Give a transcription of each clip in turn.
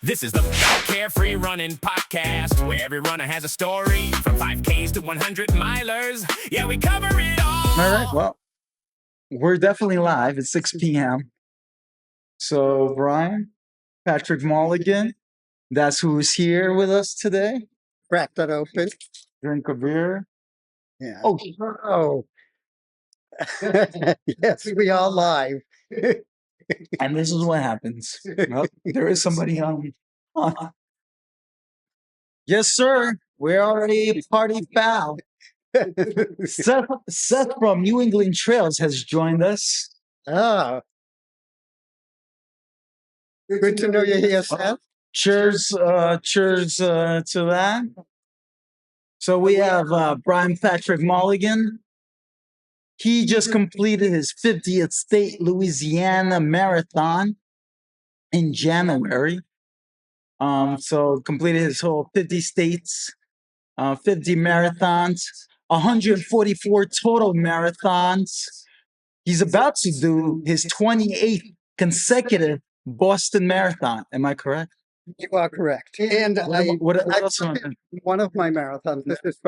This is the Carefree Running Podcast, where every runner has a story, from 5Ks to 100 milers. Yeah, we cover it all. All right, well, we're definitely live at 6 p.m. So, Brian, Patrick Mulligan, that's who's here with us today. Crack that open. Drink a beer. Yeah. Oh, Yes, we are live. and this is what happens. Well, there is somebody on. Yes, sir. We're already a party foul. Seth from New England Trails has joined us. Ah, good to know you're here, Seth. Cheers to that. So we have Brian Patrick Mulligan. He just completed his 50th state Louisiana marathon in January. So completed his whole 50 states, 50 marathons, 144 total marathons. He's about to do his 28th consecutive Boston Marathon. Am I correct? You are correct. And What else? one of my marathons. This is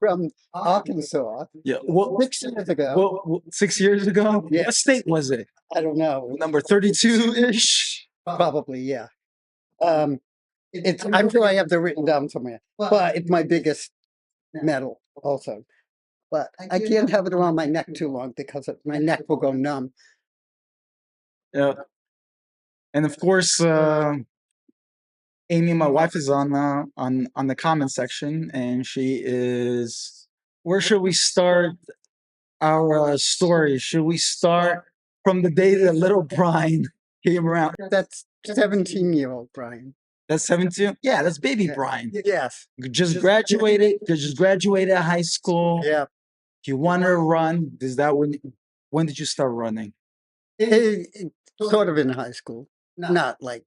from Arkansas. Yeah. Well, 6 years ago. well, 6 years ago? Yeah. What state was it? I don't know. Number 32-ish? Probably, yeah. I'm sure I have that written down somewhere. But it's my biggest medal also. But I can't have it around my neck too long because my neck will go numb. Yeah. And of course, Amy, my wife, is on the comment section, and she is. Where should we start our story? Should we start from the day that little Brian came around? That's 17-year-old Brian. That's 17. Yeah, that's baby Yeah. Brian. Yes. Just graduated high school. Yeah. You want to run? Is that when did you start running? Sort of in high school, not like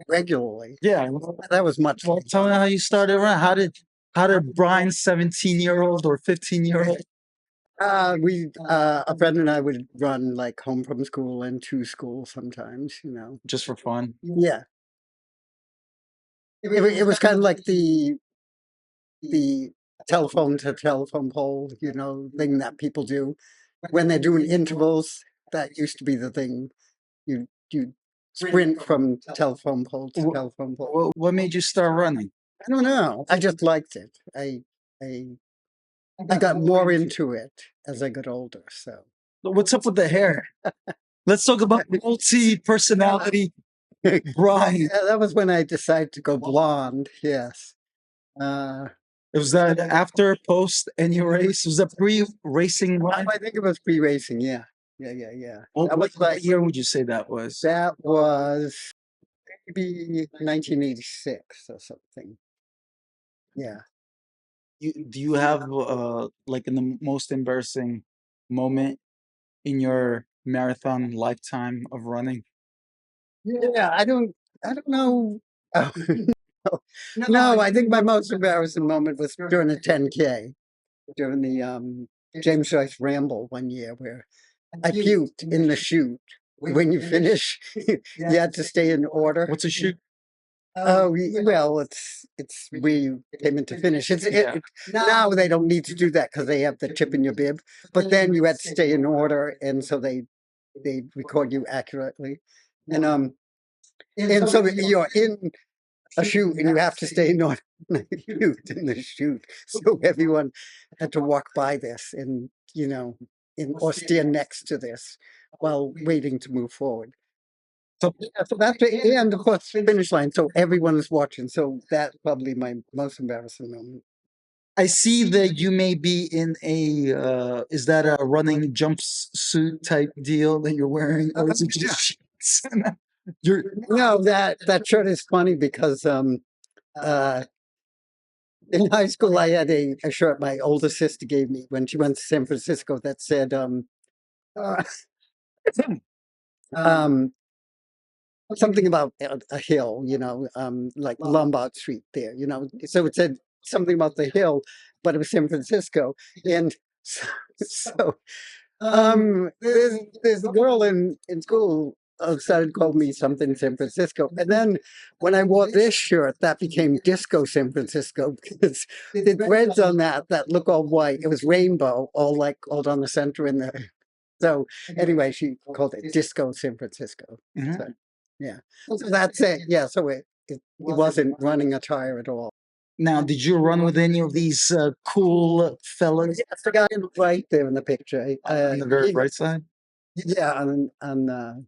regularly. Yeah. That was much. Well, tell me how you started running. How did Brian, 17-year-old or 15-year-old? A friend and I would run like home from school and to school sometimes, Just for fun? Yeah. It was kind of like the telephone to telephone pole, thing that people do when they're doing intervals. That used to be the thing. You sprint from telephone pole to telephone pole. What made you start running? I don't know. I just liked it. I got more into it as I got older. So What's up with the hair? Let's talk about multi-personality Brian. yeah, that was when I decided to go blonde. Yes. Was that after, post any race? Was that pre-racing run? I think it was pre-racing. Yeah. Yeah. What year would you say that was? That was maybe 1986 or something. Yeah. Do you have like the most embarrassing moment in your marathon lifetime of running? Yeah. I don't know. Oh, no, I think my most embarrassing moment was during a 10K, during the James Joyce Ramble one year, where I puked in the chute. When you finish, you had to stay in order. What's a shoot? Oh, well, it's where you came in to finish. Now they don't need to do that because they have the chip in your bib. But then you had to stay in order, and so they record you accurately. And so you're in a chute and you have to stay in order. I puked in the chute, so everyone had to walk by this and or stand next to this while waiting to move forward. So that's the end, of course, finish line. So everyone is watching. So that's probably my most embarrassing moment. I see that you may be in a is that a running jumpsuit type deal that you're wearing, or is it just sheets? No, that shirt is funny because in high school I had a shirt my older sister gave me when she went to San Francisco that said something about a hill, like Lombard Street there, So it said something about the hill, but it was San Francisco. And so there's a girl in school started calling me something San Francisco. And then when I wore this shirt, that became Disco San Francisco because the threads on that look all white. It was rainbow, all down the center in there. So anyway, she called it Disco San Francisco. Mhm. So, yeah. So that's it. Yeah. So it wasn't running attire at all. Now, did you run with any of these cool fellas Yes, the guy right there in the picture. on the very right side? Yeah, on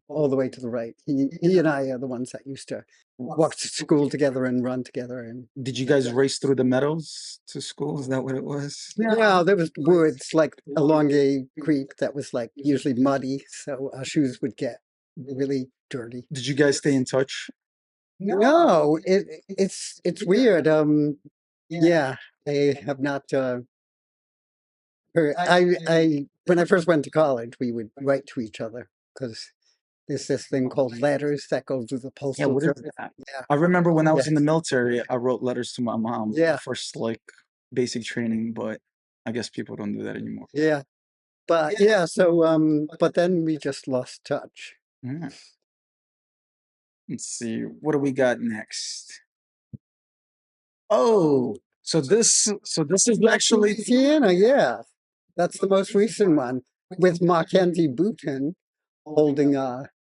all the way to the right. He and I are the ones that used to walk to school together and run together. And Did you guys race through the meadows to school? Is that what it was? yeah, there was woods like along a creek that was like usually muddy, so our shoes would get really dirty. Did you guys stay in touch? No, it's weird. Yeah, I have not. I when I first went to college, we would write to each other because there's this thing called letters that go through the Yeah, postal what is service. that? Yeah, I remember when I was Yeah. in the military, I wrote letters to my mom Yeah. for like basic training, but I guess people don't do that anymore. yeah. But yeah, so but then we just lost touch. Yeah. Let's see, what do we got next? Oh, so this is actually Louisiana, yeah. That's the most recent one with Mackenzie Bouton holding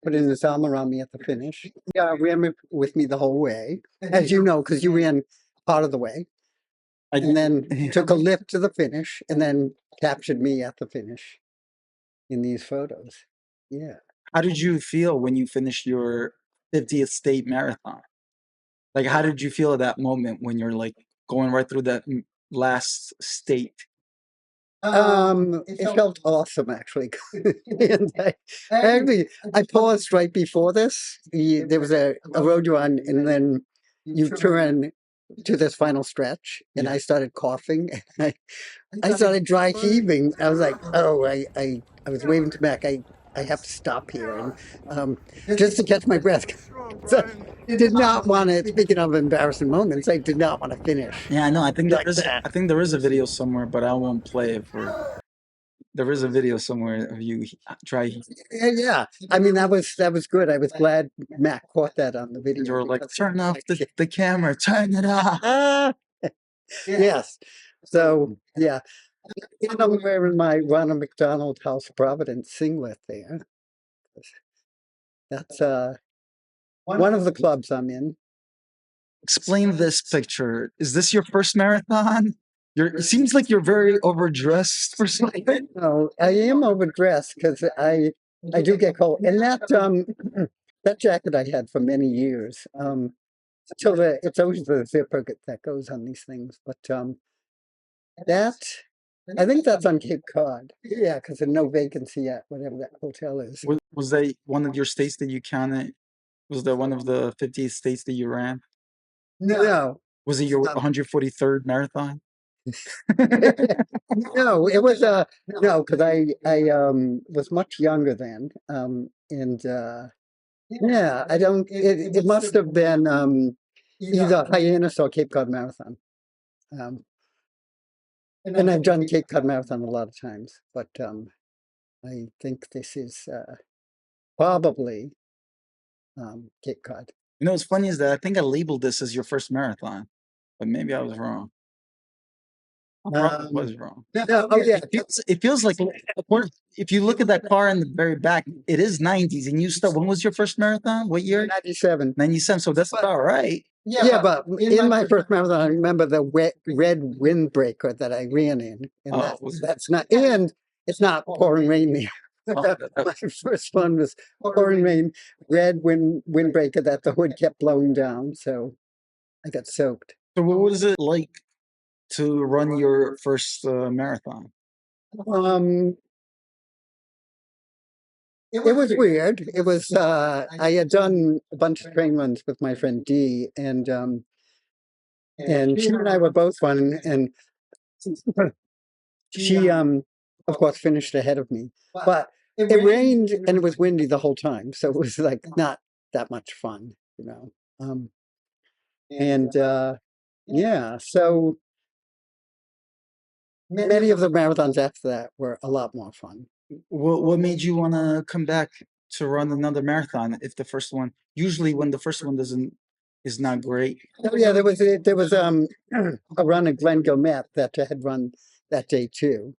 putting his arm around me at the finish. Yeah, ran with me the whole way, as you know, because you ran part of the way. And then took a lift to the finish and then captured me at the finish in these photos. Yeah. How did you feel when you finished your 50th state marathon? Like, how did you feel at that moment when you're like going right through that last state? It felt awesome actually. And I paused right before this. There was a road you on, and then you turn to this final stretch, and I started coughing. And I started dry heaving. I was like, oh, I was waving to Mac. I have to stop here and just to catch my breath. So did not want to. Speaking of embarrassing moments, I did not want to finish. Yeah, I know. I think Like that. I think there is a video somewhere, but I won't play it for. There is a video somewhere of you try. Yeah. I mean that was good. I was glad Mac caught that on the video. You were like, because- turn off the camera, turn it off. Ah, yes. So yeah. And I'm wearing my Ronald McDonald House of Providence singlet there. That's one of the clubs I'm in. Explain this picture. Is this your first marathon? It seems like you're very overdressed for something. No, I am overdressed because I do get cold. And that that jacket I had for many years. So it's always the zipper that goes on these things. But that I think that's on Cape Cod. Yeah, because there's no vacancy at whatever that hotel is. Was that one of your states that you counted? Was that one of the 50 states that you ran? No, Was it your 143rd marathon? no, it was no, because I was much younger then. And yeah, I don't. It must have been either Hyannis or Cape Cod Marathon. And I've done Cape Cod Marathon a lot of times, but I think this is probably Cape Cod. You know what's funny is that I think I labeled this as your first marathon, but maybe I was wrong. I probably was wrong. No, oh yeah, It feels like if you look at that car in the very back, it is 90s. And you start. When was your first marathon? What year? 97. 97. So that's about right. Yeah, but in my first marathon, I remember the red windbreaker that I ran in, and Oh, that's not. And it's not pouring rain there. Oh, My first one was pouring rain, red windbreaker that the hood kept blowing down, so I got soaked. So what was it like to run your first marathon? It was weird. It was I had done a bunch of train runs with my friend D, and she and I were both running, and she of course finished ahead of me, but it rained and it was windy the whole time, so it was like not that much fun, you know. And yeah, so many of the marathons after that were a lot more fun. What made you want to come back to run another marathon if the first one, usually when the first one is not great? Oh yeah, there was a run at Glenn Gomet that had run that day too.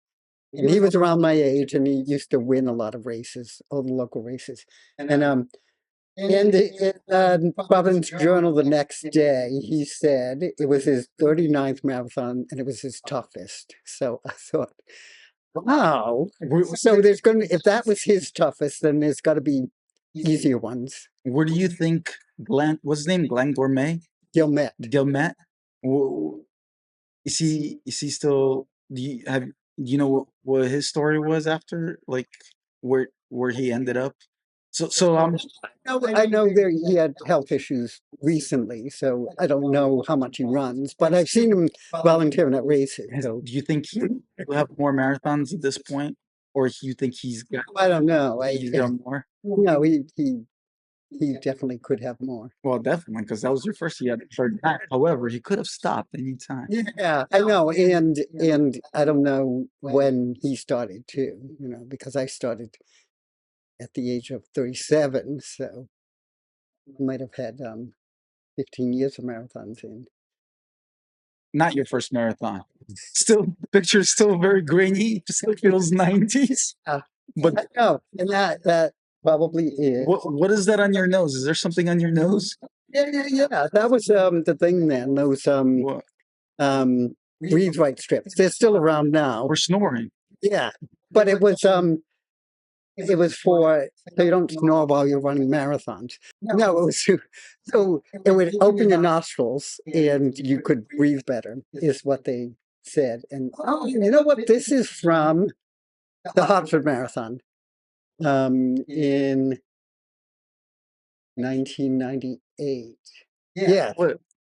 And he was around my age, and he used to win a lot of races, all the local races. And in Providence Journal the next day, he said it was his 39th marathon, and it was his toughest. So I thought, wow. So there's if that was his toughest, then there's got to be easier ones. Where do you think what's his name? Glenn Gourmet? Gilmet. Gilmet? Is he still, do you know what his story was after, like where he ended up? So I know he had health issues recently, so I don't know how much he runs, but I've seen him volunteering at races. So do you think he'll have more marathons at this point, or do you think he's got? I don't know. He's got more. No, he definitely could have more. Well, definitely, because that was your first year. However, he could have stopped anytime. Yeah, I know, and I don't know when he started too. Because I started at the age of 37, so I might have had 15 years of marathons in. Not your first marathon. Still, the picture's still very grainy. Just feels 90s. But no, and that probably is. What is that on your nose? Is there something on your nose? Yeah. That was the thing then. Those reed white strips. They're still around now. We're snoring. Yeah, but it was for so you don't snore while you're running marathons. No, it was so it would open your nostrils and you could breathe better, is what they said. And you know what? This is from the Hartford Marathon in 1998. Yeah.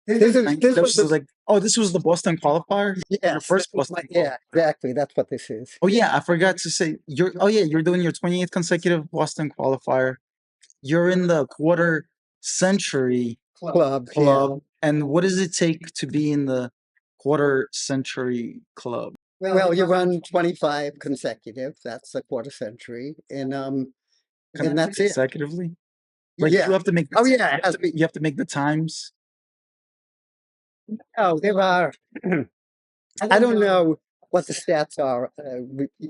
This was like, oh, this was the Boston Qualifier? Yeah, your first Boston. Yeah, exactly. That's what this is. Oh yeah, I forgot to say you're doing your 28th consecutive Boston Qualifier. You're in the quarter century club. Yeah. And what does it take to be in the quarter century club? Well, you run 25 consecutive. That's a quarter century, and that's it. Consecutively? Like Yeah. you have to make. Oh yeah, you have to make the times. Oh, there are. I don't know what the stats are.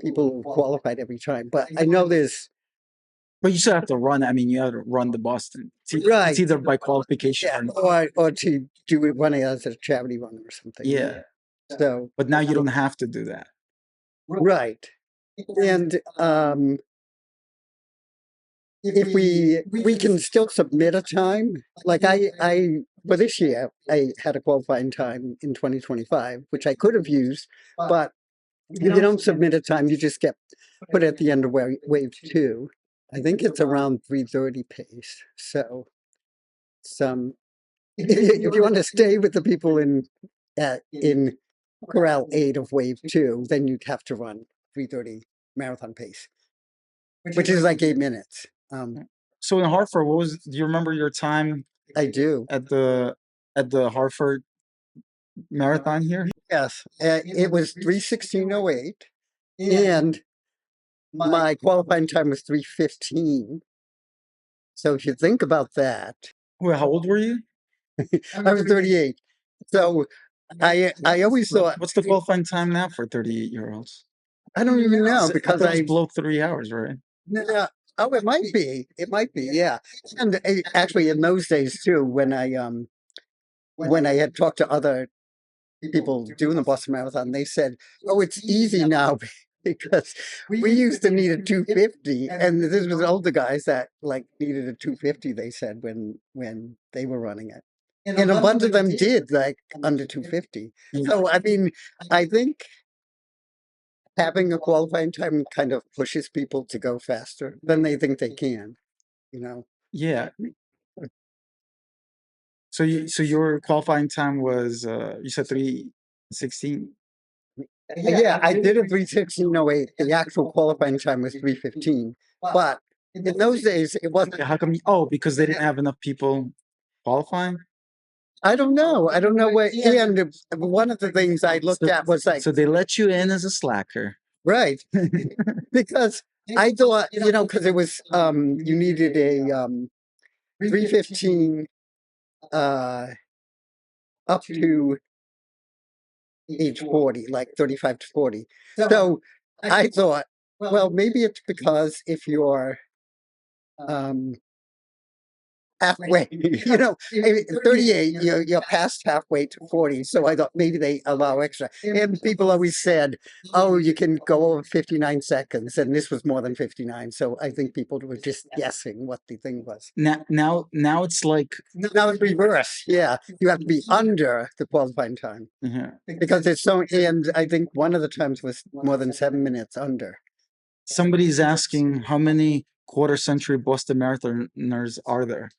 People who qualified every time, but I know there's. But you still have to run. I mean, you have to run the Boston. Right. It's either by qualification or to do it running as a charity run or something. Yeah. So. But now you don't have to do that. Right. And if we can still submit a time, like I for this year, I had a qualifying time in 2025, which I could have used, but if you don't submit a time, you just get put at the end of wave 2. I think it's around 3:30 pace. So if you want to stay with the people in corral 8 of wave 2, then you'd have to run 3:30 marathon pace, which is like 8 minutes. So in Hartford, do you remember your time? I do. At the Hartford Marathon here? Yes. It was 3:16:08, and my qualifying time was 3:15. So if you think about that. Well, how old were you? I was 38. So I always thought. What's the qualifying time now for 38-year-olds? I don't even know, because I below 3 hours, right? Yeah. Oh, it might be. It might be, yeah. And actually, in those days too, when I had talked to other people doing the Boston Marathon, they said, "Oh, it's easy now because we used to need a 250, and this was older guys that like needed a 250." They said when they were running it, and a bunch of them did like under 250. So I mean, I think having a qualifying time kind of pushes people to go faster than they think they can, Yeah. So your qualifying time was you said 3:16? Yeah, I did a 3:16:08. The actual qualifying time was 3:15, but in those days it wasn't. How come? Because they didn't have enough people qualifying? I don't know. What. And one of the things I looked at was like. So they let you in as a slacker, right? Because I thought, because it was you needed a 3:15 uh, up to age 40, like 35 to 40. So I thought, well, maybe it's because if you're um, halfway, 38, you're past halfway to 40. So I thought maybe they allow extra. And people always said, oh, you can go over 59 seconds. And this was more than 59. So I think people were just guessing what the thing was. Now it's like Now it's reverse. Yeah. You have to be under the qualifying time because it's so, and I think one of the times was more than 7 minutes under. somebody's asking how many quarter century Boston Marathoners are there?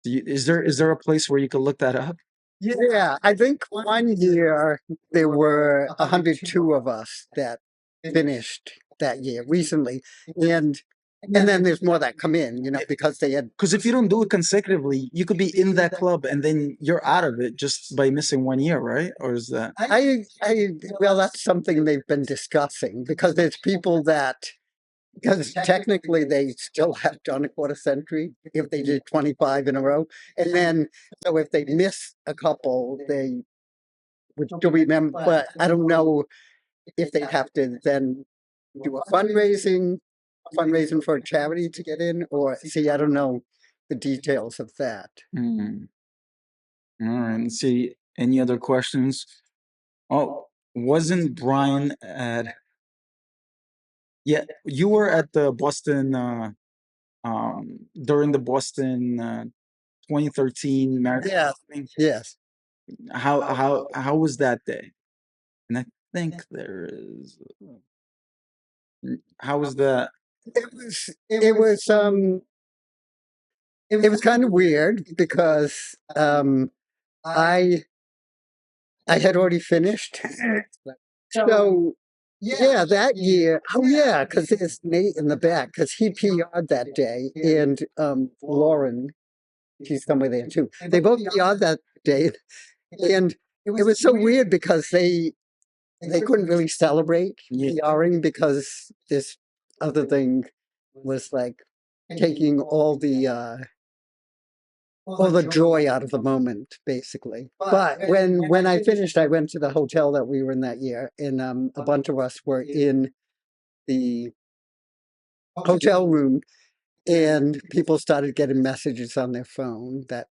Is there a place where you could look that up? Yeah, I think one year there were 102 of us that finished that year recently, and then there's more that come in, because they had. Because if you don't do it consecutively, you could be in that club and then you're out of it just by missing 1 year, right? Or is that? Well, that's something they've been discussing because there's people that. Because technically they still have done a quarter century if they did 25 in a row. And then, so if they miss a couple, they would still remember. But I don't know if they'd have to then do a fundraising for a charity to get in, or see, I don't know the details of that. Mm. All right. Let's see. Any other questions? Oh, wasn't Brian at? Yeah, you were at the Boston during the Boston 2013 marathon. Yeah. thing. Yes. How was that day? And I think there is. How was that? It was kind of weird because I had already finished. So yeah, that year. Oh yeah, because there's Nate in the back because he PR'd that day, and Lauren, she's somewhere there too. They both PR'd that day, and it was so weird because they couldn't really celebrate PRing because this other thing was like taking all the joy out of the moment, basically. But when I finished, I went to the hotel that we were in that year, and a bunch of us were in the hotel room, and people started getting messages on their phone that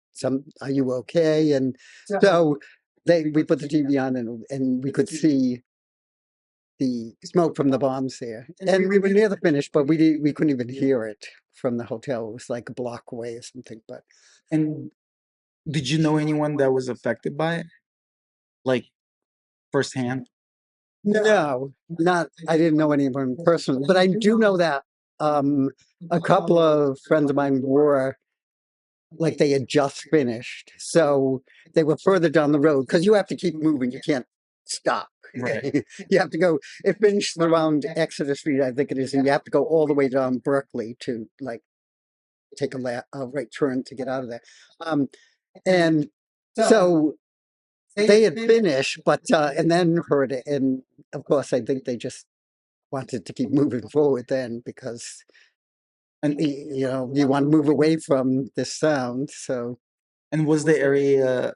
are you okay? And so we put the TV on, and we could see the smoke from the bombs there, and we were near the finish, but we couldn't even hear it from the hotel. It was like a block away or something. But And did you know anyone that was affected by it, like firsthand? no, I didn't know anyone personally, but I do know that a couple of friends of mine were like they had just finished, so they were further down the road because you have to keep moving. You can't stop. Right. You have to go. It finished around Exeter Street, I think it is, and you have to go all the way down Berkeley to like take a right turn to get out of there. And so they had finished, but and then heard it, and of course, I think they just wanted to keep moving forward then because, and you want to move away from this sound. So, And was the area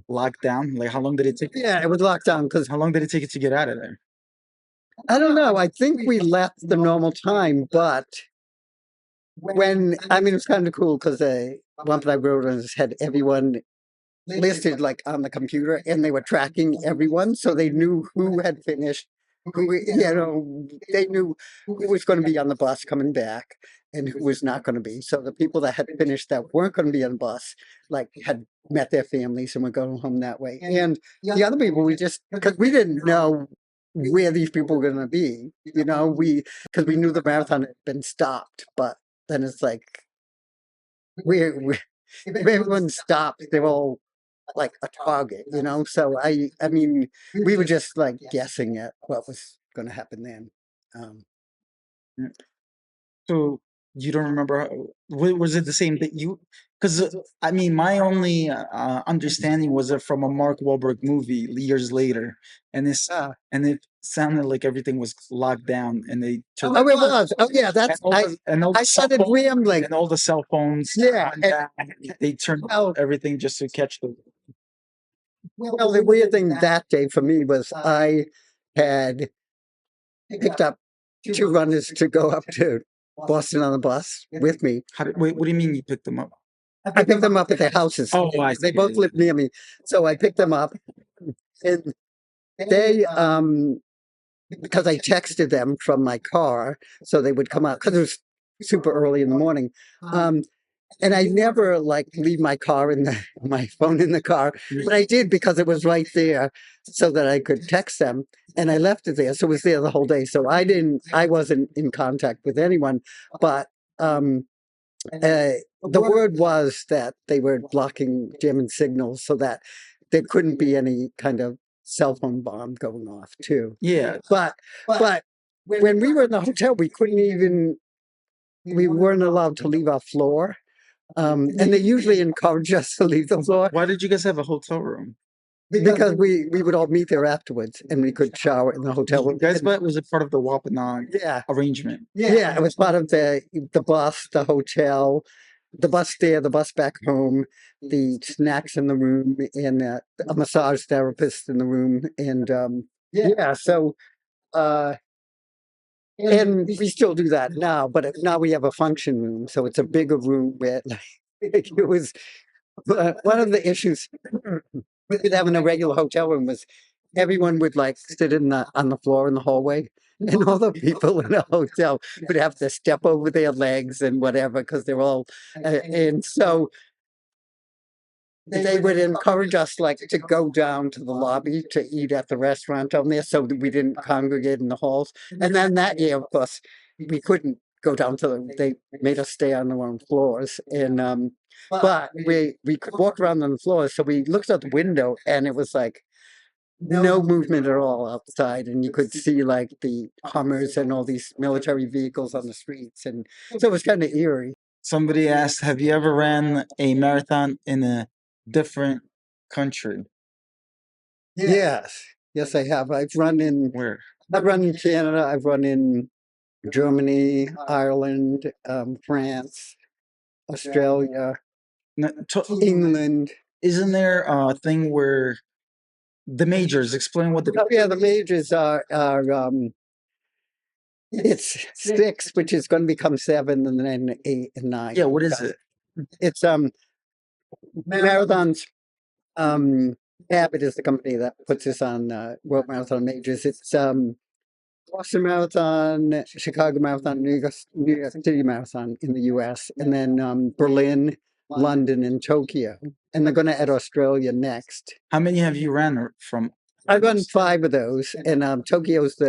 locked down? Like, how long did it take? yeah, it was locked down because How long did it take you to get out of there? I don't know. I think we left the normal time, but it was kind of cool because one that I wrote on his had everyone listed like on the computer, and they were tracking everyone, so they knew who had finished, they knew who was going to be on the bus coming back and who was not going to be. So the people that had finished that weren't going to be on the bus, like, had met their families and were going home that way. And the other people, we just, because we didn't know where these people were going to be, because we knew the marathon had been stopped, but then it's like, we if everyone stopped, they were all like a target, So I mean, we were just like guessing at what was going to happen then. So you don't remember? Was it the same that you? Because I mean, my only understanding was it from a Mark Wahlberg movie years later, and it sounded like everything was locked down, and they turned Oh, it was. Oh, yeah. and That's all the and all I the cell started phones rambling. and all the cell phones. Yeah. went down. They turned Well, everything just to catch the. well, the weird thing that day for me was I had picked up two runners to go up to Boston on the bus with me. Wait, what do you mean you picked them up? I picked them up at their houses. Oh, I They see. both lived near me. So I picked them up, and they, because I texted them from my car, so they would come out, because it was super early in the morning. And I never like leave my car in my phone in the car, but I did because it was right there so that I could text them, and I left it there. So it was there the whole day. So I wasn't in contact with anyone, but, the word was that they were blocking German signals so that there couldn't be any kind of cell phone bomb going off too. Yeah. But when we were in the hotel, we weren't allowed to leave our floor. And they usually encourage us to leave the floor Why did you guys have a hotel room? because we would all meet there afterwards and we could shower in the hotel room. Guys, but was it part of the Wampanoag Yeah. arrangement? Yeah, it was part of the bus, the hotel, the bus there, the bus back home, the snacks in the room, and a massage therapist in the room, and yeah. So and we still do that now, but now we have a function room, so it's a bigger room where like, it was one of the issues with having a regular hotel room was everyone would like sit on the floor in the hallway, and all the people in the hotel would have to step over their legs and whatever because they're all, and so they would encourage us like to go down to the lobby to eat at the restaurant down there so that we didn't congregate in the halls. And then that year, of course, we couldn't go down to they made us stay on our own floors. And but we could walk around on the floors. So we looked out the window and it was like no movement at all outside, and you could see like the Hummers and all these military vehicles on the streets, and so it was kind of eerie. Somebody asked, have you ever ran a marathon in a different country? Yes, yes, I have. Where? I've run in Canada. I've run in Germany, Ireland, France, Australia, England. Isn't there a thing where the majors? Explain what the. Oh, yeah, the majors are it's 6, which is going to become 7, and then 8 and 9. Yeah, what is it? It's marathons. Abbott is the company that puts this on World Marathon Majors. It's Boston Marathon, Chicago Marathon, New York City Marathon in the U.S., and then Berlin, London, and Tokyo. And they're going to add Australia next. How many have you ran from? I've run 5 of those, and Tokyo's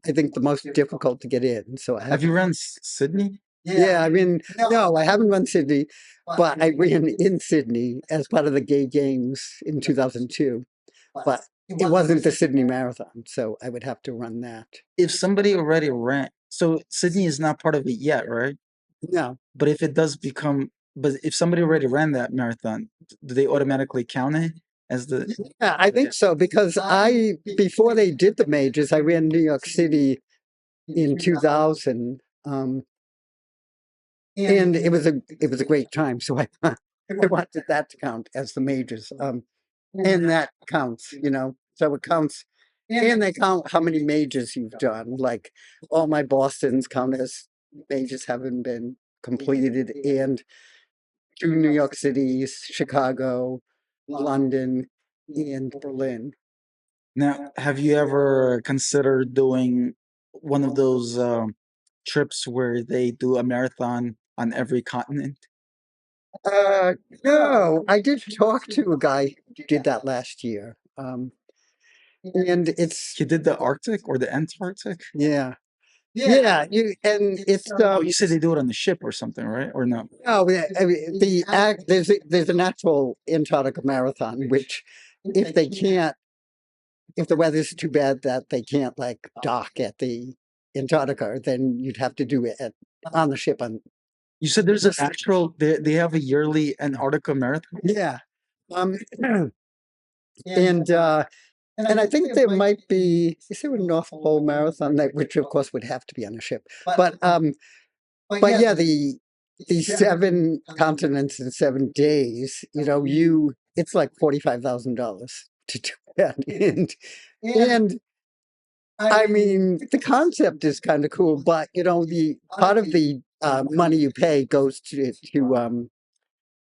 I think the most difficult to get in. So Have you run Sydney? Yeah, I mean, no, I haven't run Sydney, but I ran in Sydney as part of the Gay Games in 2002. But it wasn't the Sydney Marathon, so I would have to run that. If somebody already ran, so Sydney is not part of it yet, right? No. But if it does become, but if somebody already ran that marathon, do they automatically count it as the? Yeah, I think so, because before they did the majors, I ran New York City in 2000. And it was a great time, so I wanted that to count as the majors, and that counts, so it counts, and they count how many majors you've done. Like all my Bostons count as majors having been completed, and 2 New York Cities, Chicago, London, and Berlin. Now, have you ever considered doing one of those trips where they do a marathon on every continent? No, I did talk to a guy who did that last year. And it's He did the Arctic or the Antarctic? yeah. Yeah, it's Oh, you said they do it on the ship or something, right? Or no? no, I mean, there's an actual Antarctica marathon, which if the weather's too bad that they can't like dock at the Antarctica, then you'd have to do it on the ship You said there's an actual. They have a yearly Antarctica marathon. Yeah. Um, and I think there might be, is there a North Pole Marathon that, which of course would have to be on a ship, but yeah, the 7 continents in 7 days, it's like $45,000 to do that. And I mean, the concept is kind of cool, but the part of the money you pay goes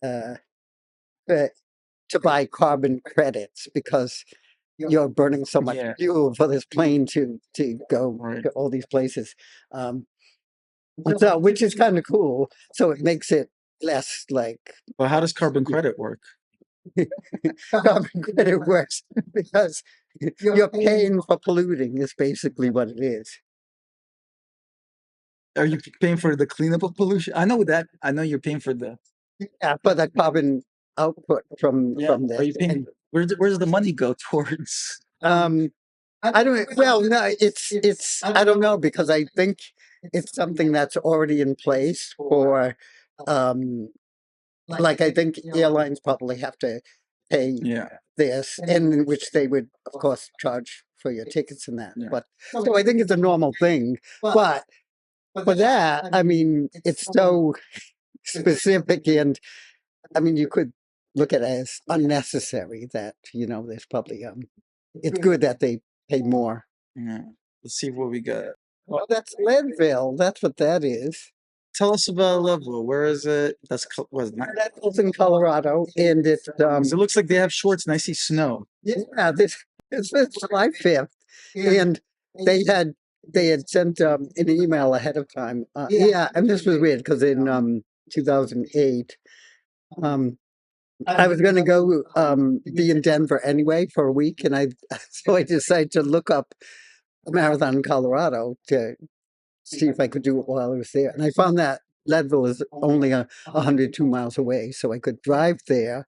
uh, uh, to buy carbon credits because you're burning so much fuel for this plane to go to all these places. So, which is kind of cool. So it makes it less like. But how does carbon credit work? Carbon credit works because you're paying for polluting is basically what it is. Are you paying for the cleanup of pollution? I know that. I know you're paying for the. Yeah, for the carbon output from Are you paying? Where does the money go towards? I don't. Well, no, it's. I don't know because I think it's something that's already in place for. Like I think airlines probably have to pay this, and in which they would, of course, charge for your tickets and that. Yeah. But so I think it's a normal thing. But for that, I mean, it's so specific, and I mean, you could look at it as unnecessary. That there's probably it's good that they pay more. Yeah. Let's see what we got. Well, that's Leadville. That's what that is. Tell us about Leadville. Where is it? That's Leadville's in Colorado, and it's. It looks like they have shorts, and I see snow. Yeah, it's July 5th, and they had sent an email ahead of time. Yeah, and this was weird because in 2008, I was going to go be in Denver anyway for a week, and so I decided to look up a marathon in Colorado to see if I could do it while I was there. And I found that Leadville is only 102 miles away, so I could drive there,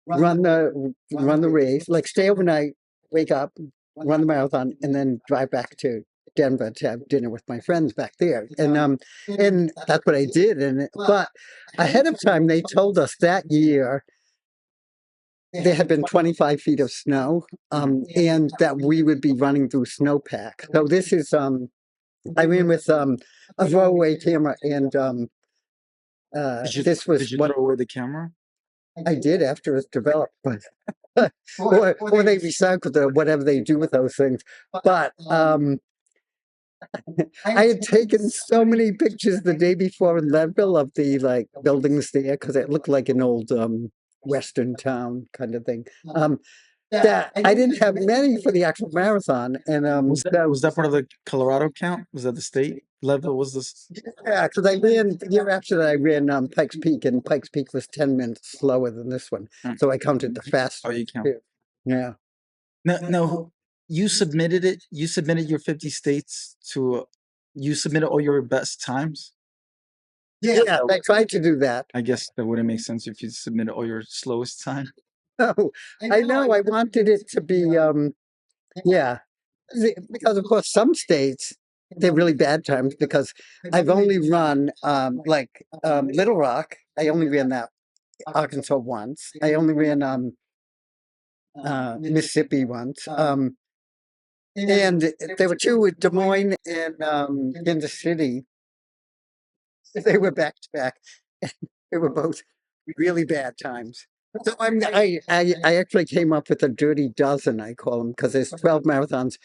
run the race, like stay overnight, wake up, run the marathon, and then drive back to Denver to have dinner with my friends back there. And that's what I did. But ahead of time, they told us that year there had been 25 feet of snow, and that we would be running through snowpack. So this is I ran with a throwaway camera, and this was Did you what throw away the camera? I did after it was developed, but or they recycled it, or whatever they do with those things. But I had taken so many pictures the day before in Leadville of the buildings there because it looked like an old Western town kind of thing. That I didn't have many for the actual marathon, and was that part of the Colorado count? Was that the state level? Was this? Yeah, because I ran the year after that. I ran Pikes Peak, and Pikes Peak was 10 minutes slower than this one, so I counted the fast. Oh, you count? Yeah. No. You submitted it. You submitted your 50 states to. You submitted all your best times. Yeah, I tried to do that. I guess that wouldn't make sense if you submitted all your slowest time. No, I know. I wanted it to be, because of course some states they're really bad times because I've only run Little Rock. I only ran that Arkansas once. I only ran Mississippi once. And there were two with Des Moines and Kansas City. They were back to back. They were both really bad times. So I actually came up with a dirty dozen, I call them, because there's 12 marathons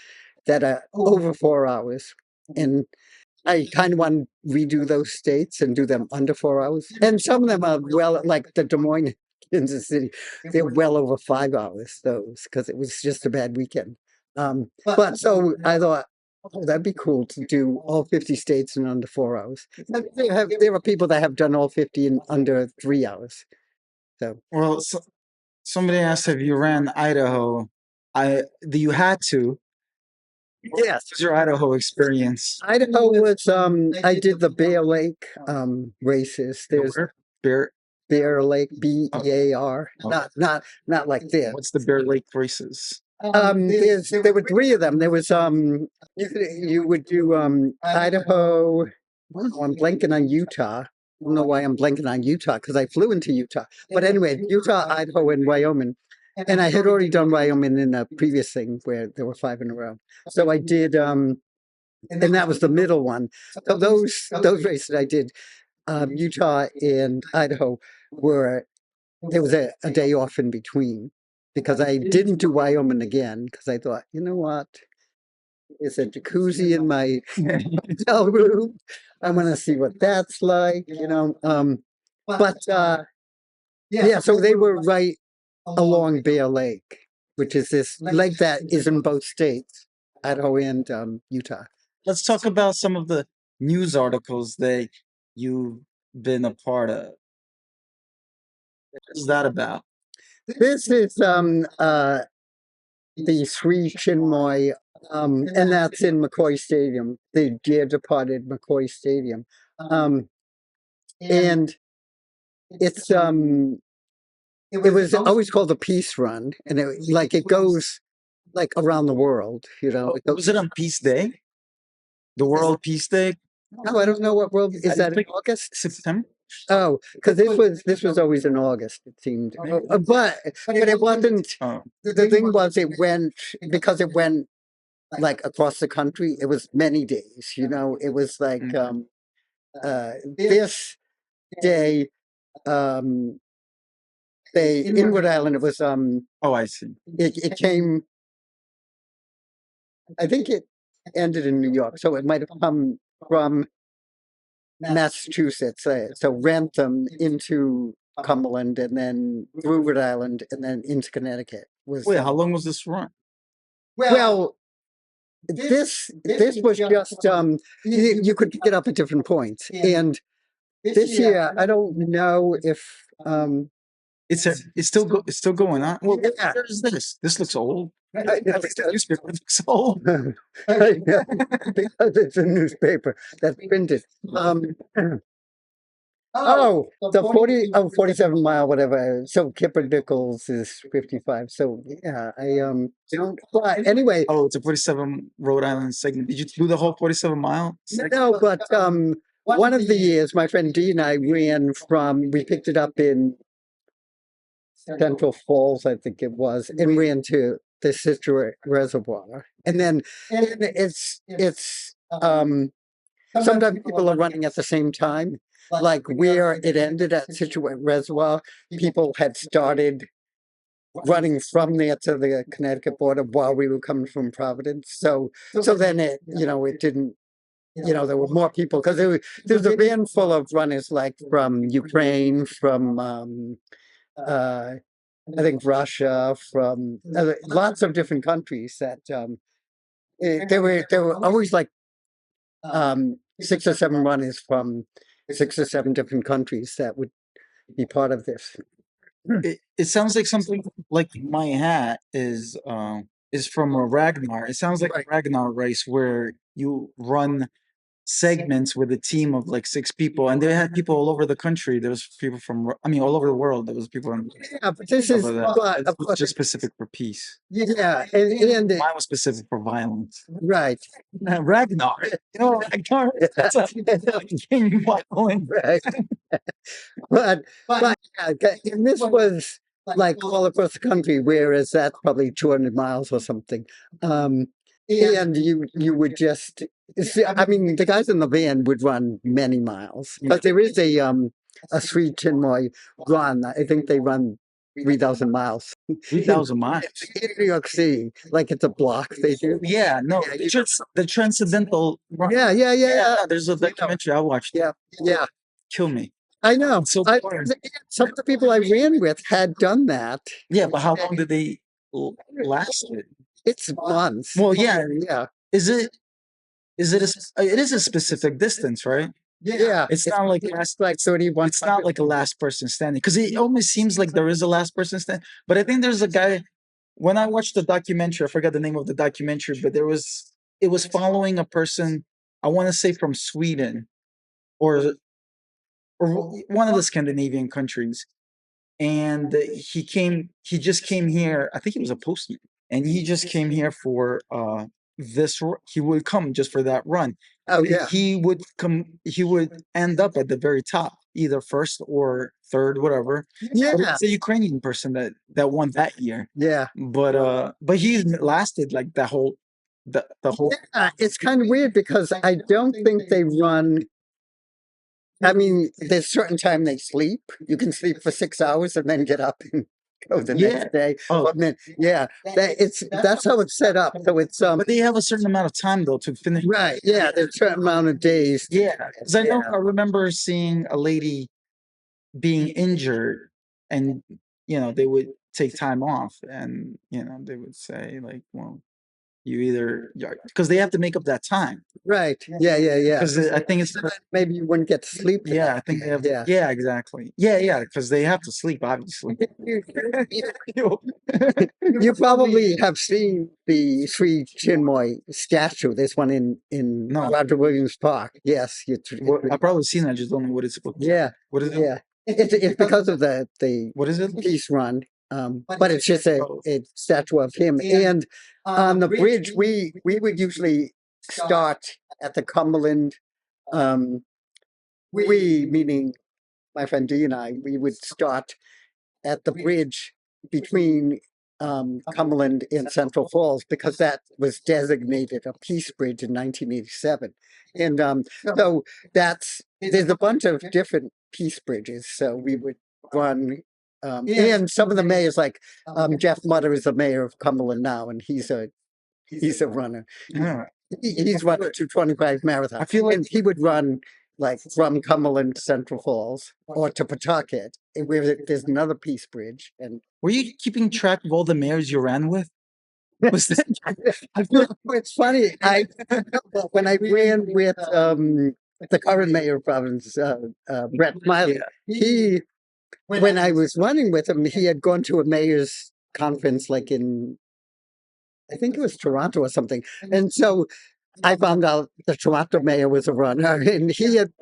that are over 4 hours. And I kind of want to redo those states and do them under 4 hours. And some of them are like the Des Moines, Kansas City, they're well over 5 hours, those, because it was just a bad weekend. But so I thought, that'd be cool to do all 50 states in under 4 hours. There are people that have done all 50 in under 3 hours. So, well, somebody asked if you ran Idaho. You had to. Yes. What's your Idaho experience? Idaho was I did the Bear Lake races. There's Bear Lake, B-E-A-R. Not like this. What's the Bear Lake races? There were 3 of them. There was you would do Idaho. I'm blanking on Utah. don't know why I'm blanking on Utah because I flew into Utah. But anyway, Utah, Idaho, and Wyoming. And I had already done Wyoming in a previous thing where there were 5 in a row. So I did, and that was the middle one. So those races I did, Utah and Idaho, were there was a day off in between because I didn't do Wyoming again because I thought, you know what? There's a jacuzzi in my hotel room. I want to see what that's like, But yeah, so they were right along Bear Lake, which is this lake that is in both states, Idaho and Utah. Let's talk about some of the news articles that you've been a part of. What is that about? This is the Sri Chinmoy, and that's in McCoy Stadium, the dear departed McCoy Stadium. And it's it was always called the Peace Run, and it goes like around the world, It goes, Was it on Peace Day? The World Peace Day? no, I don't know what world is that in think August. September? Oh, because this was always in August, it seemed. But it wasn't. Oh, The thing was, it went because it went like across the country. It was many days. It was like this day. They in Rhode Island. It was oh, I see. It came. I think it ended in New York, so it might have come from Massachusetts. So Rantham into Cumberland, and then through Rhode Island, and then into Connecticut. Wait, how long was this run? Well, this was just you could get up at different points, and this year I don't know if It's still going on. Well, Yeah. what is this? This looks old. I know. The newspaper looks old. I know, because it's a newspaper that's printed. The 47 mile, whatever. So Kipper Nichols is 55. So yeah, I don't. But anyway, Oh, it's a 47 Rhode Island segment. Did you do the whole 47 mile? no, but one of the years, my friend Dee and I ran from. We picked it up in Central Falls, I think it was, and ran to the Sister Reservoir, and then it's sometimes people are running at the same time. Like where it ended at Situate Reservoir, people had started running from there to the Connecticut border while we were coming from Providence. So then it didn't. There were more people because there was a van full of runners like from Ukraine, from I think Russia, from lots of different countries that there were always like 6 or 7 runners from 6 or 7 different countries that would be part of this. It sounds like something like my hat is from a Ragnar. It sounds like a Ragnar race where you run segments with a team of like 6 people, and they had people all over the country. There was people from, all over the world. There was people in Yeah, but this is just specific for peace. Yeah, and Mine was specific for violence. right. Ragnar, Ragnar. That's a king violent. Right. but yeah, and this was like all across the country, whereas that's probably 200 miles or something. And you would just see, the guys in the van would run many miles, but there is a Sri Chinmoy run. I think they run 3,000 miles. 3,000 miles in New York City, like it's a block they do. Yeah, no, the transcendental run. Yeah. There's a documentary I watched. Yeah. Kill me. I know. So some of the people I ran with had done that. Yeah, but how long did they last? It's months. Well, yeah. Is it a specific distance, right? Yeah. It's not like like 31. It's not like a last person standing, because it almost seems like there is a last person standing. But I think there's a guy. When I watched the documentary, I forgot the name of the documentary, but it was following a person. I want to say from Sweden, or one of the Scandinavian countries, and he just came here. I think he was a postman, and he just came here for this. He would come just for that run. Oh yeah. He would end up at the very top. either first or third, whatever. But Yeah, it's a Ukrainian person that won that year. yeah. But he lasted like the whole. Yeah, it's kind of weird because I don't think they run. I mean, there's certain time they sleep. You can sleep for 6 hours and then get up and go the Yeah. next day. Oh, But then, yeah, that's how it's set up. So it's but they have a certain amount of time though to finish. right. Yeah, there's a certain amount of days. Yeah, because I know Yeah. I remember seeing a lady being injured, and they would take time off, and they would say like, well, you either because they have to make up that time. Right. Yeah. Because I think it's Maybe you wouldn't get to sleep. I think they have. Yeah. Yeah, exactly. Yeah, because they have to sleep, obviously. You probably have seen the Sri Chinmoy statue. There's one in No. Roger Williams Park. Yes, Well, I've probably seen it. I just don't know what it's supposed to. yeah, What is it? yeah. It's because of the What is it? peace run. But it's just a statue of him. And on the bridge, we would usually start at the Cumberland. We, meaning my friend D and I, we would start at the bridge between Cumberland and Central Falls because that was designated a peace bridge in 1987. And so there's a bunch of different peace bridges. So we would run. And some of the mayors, like Jeff Mutter, is the mayor of Cumberland now, and he's a runner. Yeah. He's run a 225 marathon. I feel like and he would run like from Cumberland to Central Falls or to Pawtucket, where there's another peace bridge. And were you keeping track of all the mayors you ran with? Was that? I feel it's funny. When I ran with the current mayor of Providence, Brett Smiley, when I was running with him, he had gone to a mayor's conference like in, I think it was Toronto or something. And so I found out the Toronto mayor was a runner, and he had,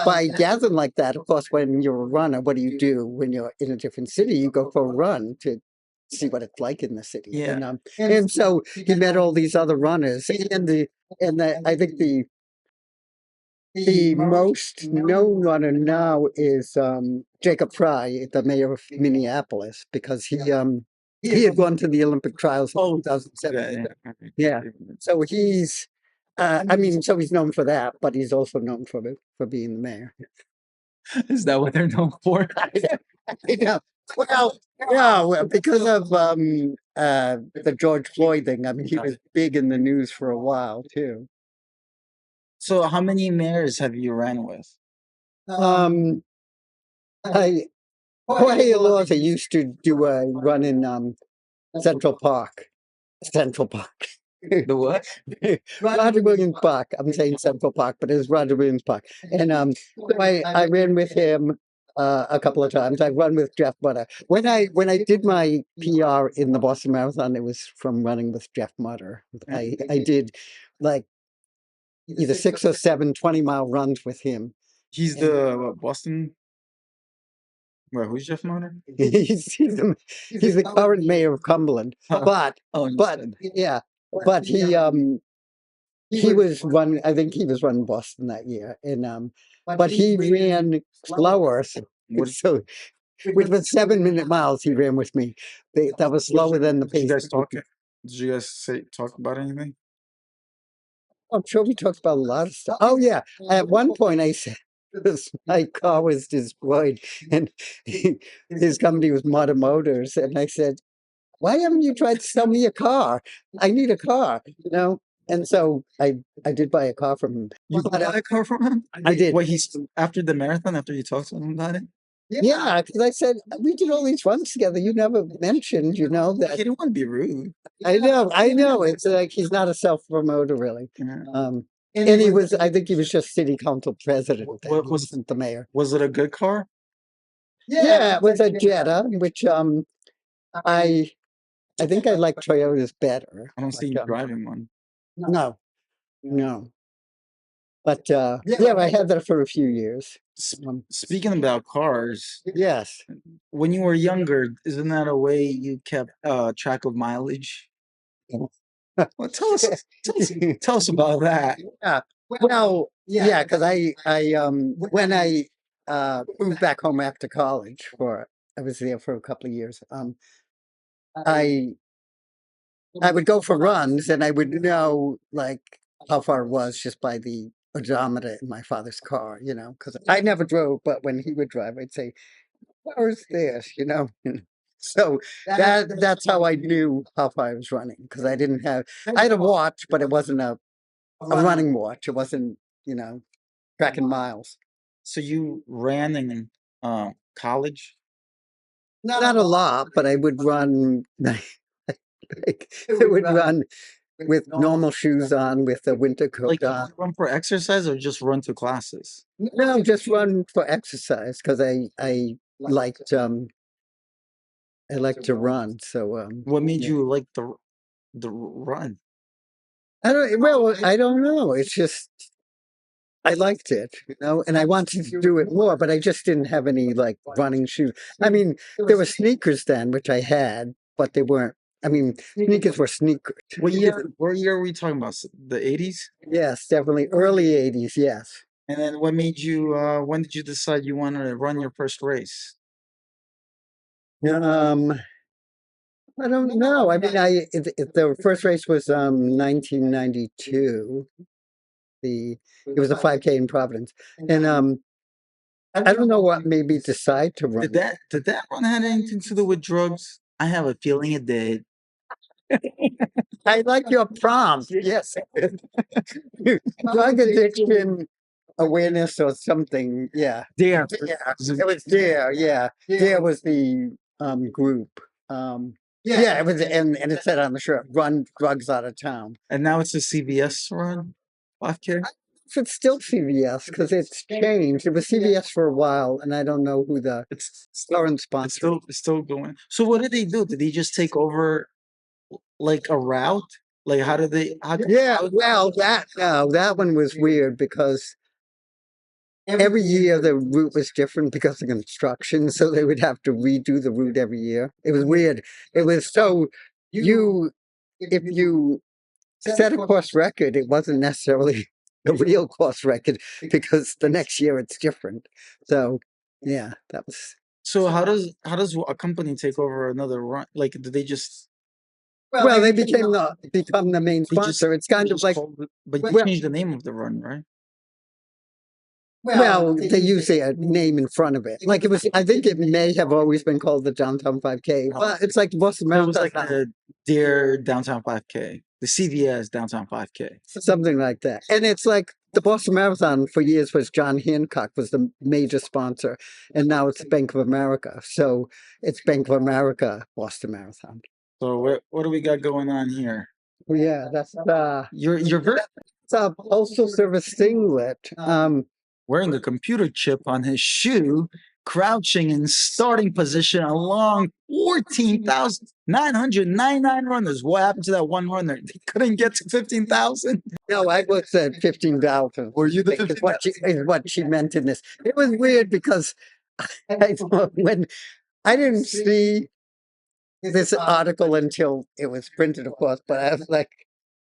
by gathering like that, of course, when you're a runner, what do you do when you're in a different city? You go for a run to see what it's like in the city. Yeah. And so he met all these other runners, and I think the most known runner now is Jacob Fry, the mayor of Minneapolis, because he had gone to the Olympic trials in 2007. Yeah. So he's, so he's known for that, but he's also known for being the mayor. Is that what they're known for? Yeah. Well, yeah, because of the George Floyd thing. I mean, he was big in the news for a while too. So how many mayors have you ran with? Jorge Elorza used to do a run in Central Park. The what? Roger Williams Park. I'm saying Central Park, but it's Roger Williams Park. And so I ran with him a couple of times. I run with Jeff Mutter. When I did my PR in the Boston Marathon, it was from running with Jeff Mutter. I did like either 6 or 7 20-mile runs with him. He's the Boston. Well, who's Jeff Mutter? He's the current mayor of Cumberland, but he was running. I think he was running Boston that year, and but he ran slower. So with 7-minute miles, he ran with me. That was slower than the pace. Did you guys talk? Did you guys talk about anything? I'm sure we talked about a lot of stuff. Oh yeah, at one point I said my car was destroyed, and his company was Modern Motors, and I said, "Why haven't you tried to sell me a car? I need a car." And so I did buy a car from him. You bought a car from him? I did. What, after the marathon, after you talked to him about it? Yeah, because I said, we did all these runs together. You never mentioned, that. He didn't want to be rude. I know. It's like he's not a self-promoter, really. Yeah. And he was, I think he was just city council president. What wasn't the mayor. Was it a good car? Yeah, it was a Jetta, which I think I like Toyotas better. I don't see you driving one. No. But I had that for a few years. Speaking about cars, yes. When you were younger, isn't that a way you kept track of mileage? Well, tell us about that. Yeah. Well, Yeah, because when I moved back home after college I was there for a couple of years. I I would go for runs, and I would know like how far it was just by the odometer in my father's car, because I never drove, but when he would drive, I'd say, "Where's this?" So that's how I knew how far I was running, because I had a watch, but it wasn't a running watch. It wasn't, tracking miles. So you ran in college? Not a lot, but I would run. I would run with normal shoes on, with a winter coat Like on. run for exercise or just run to classes? No, just run for exercise, because I liked to run. So What made yeah. you like the run? I don't know. It's just I liked it, and I wanted to do it more, but I just didn't have any like running shoes. I mean, there were sneakers then, which I had, but they weren't. I mean, sneakers were sneakers. What year are we talking about? The 80s? Yes, definitely early '80s. Yes. And then what made you when did you decide you wanted to run your first race? Um, I don't know. I mean, the first race was 1992. It was a 5K in Providence, and I don't know what made me decide to run. Did that run have anything to do with drugs? I have a feeling it did. I like your prompt. Yes. Drug addiction awareness or something. Yeah. D.A.R.E. Yeah. It was D.A.R.E. Yeah. D.A.R.E. was the group. Yeah, it was, and it said on the shirt, "Run drugs out of town." And now it's a CVS run, 5K. So it's still CVS, because it's changed. It was CVS for a while, and I don't know who the It's current sponsor. it's still going. So what did they do? Did they just take over like a route? Like how did they? Yeah, well, that one was weird, because every year the route was different because of construction, so they would have to redo the route every year. It was weird. It was so if you set a course record, it wasn't necessarily a real course record, because the next year it's different. So yeah, that was. So how does a company take over another run? Like do they just Well, they become the main sponsor. It's kind of like, but you well, changed the name of the run, right? they use a name in front of it. Like it was, I think it may have always been called the Downtown 5K, but it's like the Boston It was Marathon, like the D.A.R.E. Downtown 5K, the CVS Downtown 5K. something like that. And it's like the Boston Marathon for years was John Hancock was the major sponsor, and now it's Bank of America. So it's Bank of America Boston Marathon. So what do we got going on here? Yeah, that's You're very it's a Postal Service singlet. wearing a computer chip on his shoe, crouching in starting position along 14,999 runners. What happened to that one runner? They couldn't get to 15,000. No, I was at 15,000. Were you the Is what she meant in this. It was weird, because I thought, when I didn't see this article until it was printed, of course, but I was like,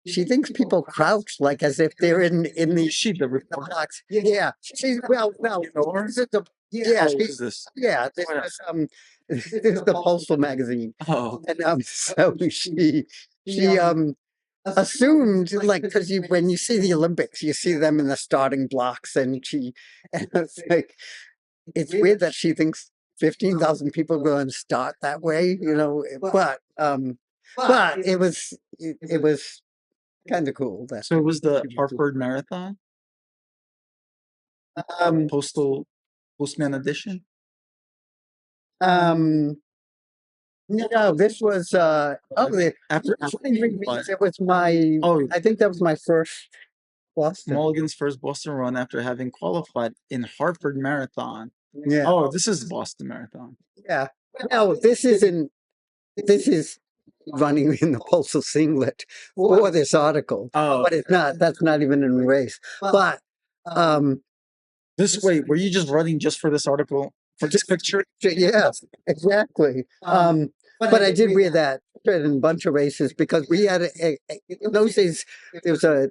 she thinks people crouch like as if they're in the Sheet the report. box. Yeah, she's well. You know her? This is the yeah. What She's, is this? yeah, this What is this is the Postal magazine, Oh, and so she assumed, like, because when you see the Olympics, you see them in the starting blocks, and it's like, it's weird that she thinks 15,000 people are going to start that way, but it was kind of cool. so it was the Hartford Marathon, Um, Postman edition. No, this was After 23 weeks. what? It was my. Oh, I think that was my first Boston. Mulligan's first Boston run after having qualified in Hartford Marathon. Yeah. Oh, this is Boston Marathon. Yeah. No, this isn't. This is running in the Postal singlet for this article, Oh, but it's not. That's not even in the race. But this way, were you just running just for this article, for this picture? yes, exactly. But I did wear that in a bunch of races, because we had in those days there was a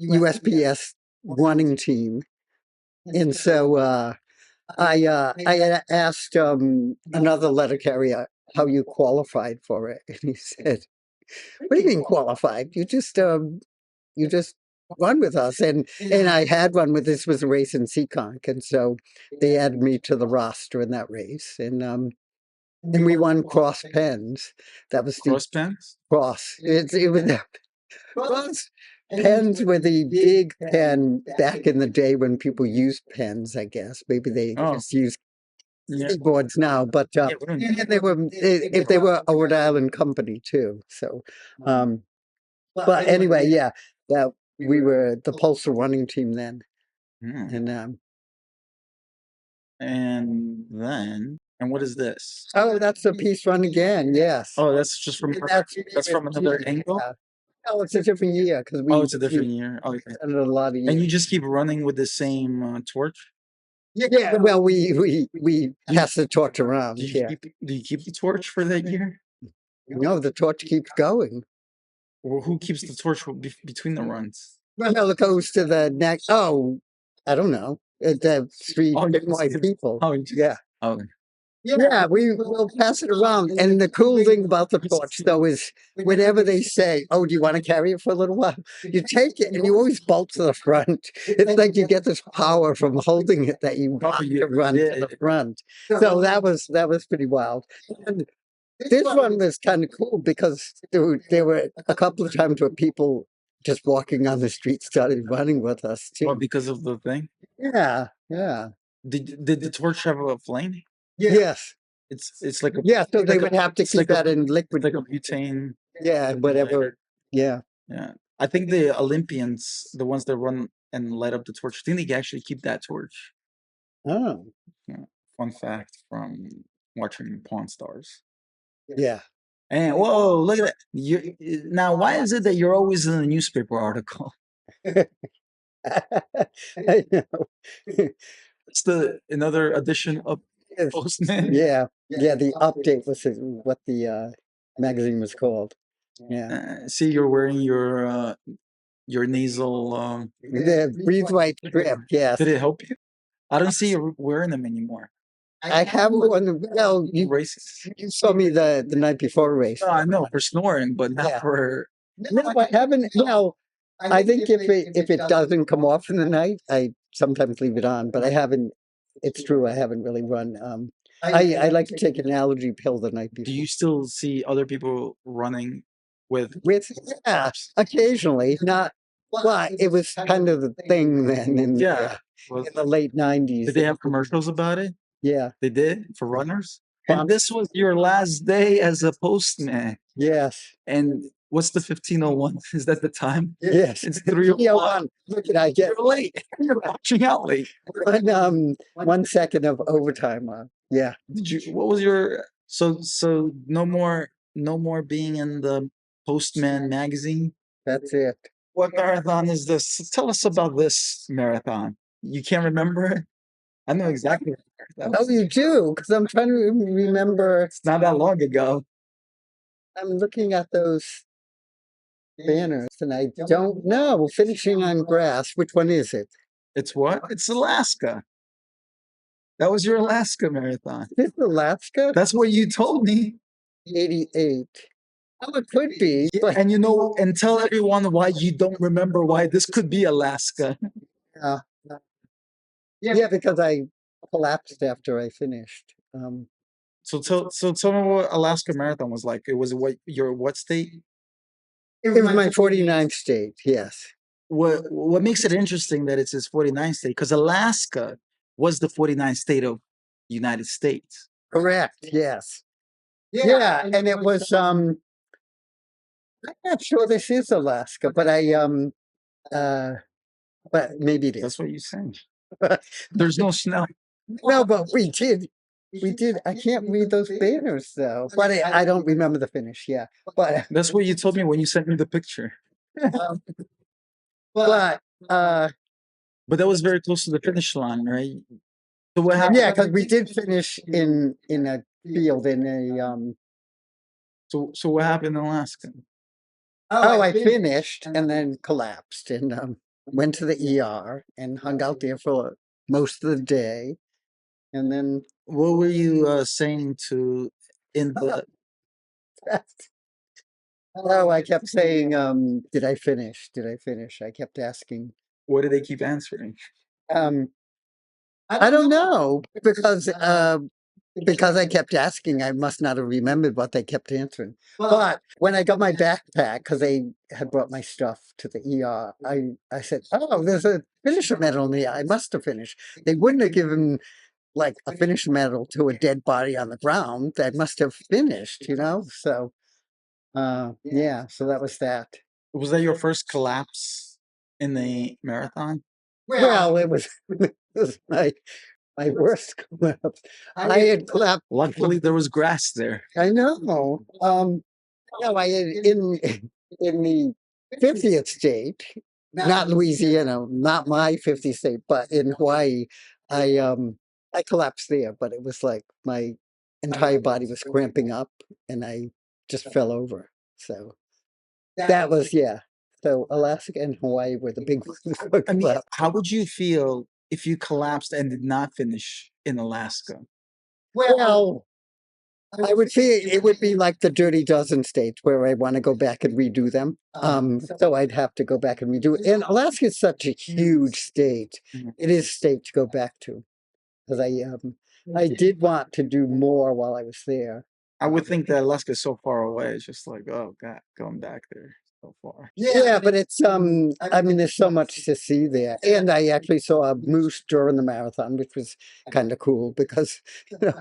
USPS running team, and so I had asked another letter carrier how you qualified for it, and he said, "What do you mean qualified? You just run with us." And I had run with this was a race in Seekonk, and so they added me to the roster in that race, and we won cross pens. That was the Cross pens? cross. It was cross pens were the big pen back in the day when people used pens. I guess maybe they just use Yeah. keyboards now, but Yeah, we don't and they were if they were a Rhode Island company too. So, but anyway, yeah, that we were the Postal running team then, Hmm. and And what is this? oh, that's a piece run again. Yes. Oh, that's just from that's from another angle. Yeah. Oh, it's a different year because Oh, it's a different year. Oh, okay. done it a lot of years. And you just keep running with the same torch? Yeah, well, we pass the torch around. Do you Yeah. keep the torch for that year? No, the torch keeps going. Or who keeps the torch between the runs? Well, it goes to the next. Oh, I don't know. The three Oh, you white just- people. Oh, you just- Yeah. Oh, Yeah, we will pass it around. And the cool thing about the torch, though, is whenever they say, "Oh, do you want to carry it for a little while?" You take it and you always bolt to the front. It's like you get this power from holding it that you want to run to the front. So that was pretty wild. And this one was kind of cool because there were a couple of times where people just walking on the street started running with us well, too. because of the thing. Yeah, yeah. Did the torch have a flame? Yes. It's like a Yeah, so they like would have to it's keep like a- that in liquid. like a butane. Yeah, whatever. Yeah. Yeah, I think the Olympians, the ones that run and light up the torch, I think they can actually keep that torch. Oh, Yeah. Fun fact from watching Pawn Stars. yeah. And whoa, look at that! Now, why is it that you're always in a newspaper article? I know. It's another edition of Yes. Postman. Yeah, yeah. The update was what the magazine was called. Yeah. See, you're wearing your nasal. The breathe white strip. Yes. Did it help you? I don't see you wearing them anymore. I have one. Well, Races. you saw me the night before a race. No, I know for snoring, but not Yeah. for. No, I haven't. Well, I think if it doesn't come off in the night, I sometimes leave it on. But I haven't. It's true. I haven't really run. I like to take an allergy pill the night Do before. you still see other people running with? Yeah, occasionally, not. Well, it was kind of the thing then in, Yeah. Well, in the late 90s. did they have commercials about it? Yeah. They did for runners. And this was your last day as a postman. Yes. And what's the 15:01? Is that the time? Yes. It's 3:01. Look at I get You're late. You're watching out late. 1 second of overtime on. Yeah. Did you? What was your? So no more being in the Postman magazine. That's it. What marathon is this? Tell us about this marathon. You can't remember it? I know exactly. Oh, you do? Because I'm trying to remember. It's not that long ago. I'm looking at those banners and I don't know. Finishing on grass. Which one is it? It's what? It's Alaska. That was your Alaska marathon. Is this Alaska? That's what you told me. 88. Oh, it could be. But And and tell everyone why you don't remember why this could be Alaska. yeah, because I collapsed after I finished. So tell me what Alaska Marathon was like. It was what state? It was my 49th state. Yes. What makes it interesting that it's his 49th state? Because Alaska was the 49th state of the United States. Correct. Yes. Yeah, and it was I'm not sure this is Alaska, but but maybe it is. That's what you're saying. There's no snow. No, but we did. I can't read those banners though. But I don't remember the finish. Yeah. But That's what you told me when you sent me the picture. but But that was very close to the finish line, right? So what happened? yeah, because we did finish in a field in a So what happened in Alaska? I finished and then collapsed and went to the ER and hung out there for most of the day. And then What were you saying to in the? oh, I kept saying, did I finish? Did I finish? I kept asking. What did they keep answering? Um, I don't know because I kept asking, I must not have remembered what they kept answering. But when I got my backpack, because they had brought my stuff to the ER, I said, "Oh, there's a finisher medal in there. I must have finished." They wouldn't have given like a finisher medal to a dead body on the ground. I must have finished, you know. So, yeah. So that was that. Was that your first collapse in the marathon? Well, it was, it was my worst collapse. I had collapsed. Luckily, there was grass there. I know. No, I had in the 50th state, not Louisiana, not my 50th state, but in Hawaii, I collapsed there. But it was like my entire body was cramping up, and I just fell over. So that was yeah. So Alaska and Hawaii were the big ones for I mean, collapse. how would you feel if you collapsed and did not finish in Alaska? Well, I would say it would be like the Dirty Dozen states where I want to go back and redo them. So I'd have to go back and redo it. And Alaska is such a huge state. Mhm. It is a state to go back to because I did want to do more while I was there. I would think that Alaska is so far away. It's just like, oh God, going back there so far. Yeah, but it's I mean, there's so much to see there. And I actually saw a moose during the marathon, which was kind of cool because you know,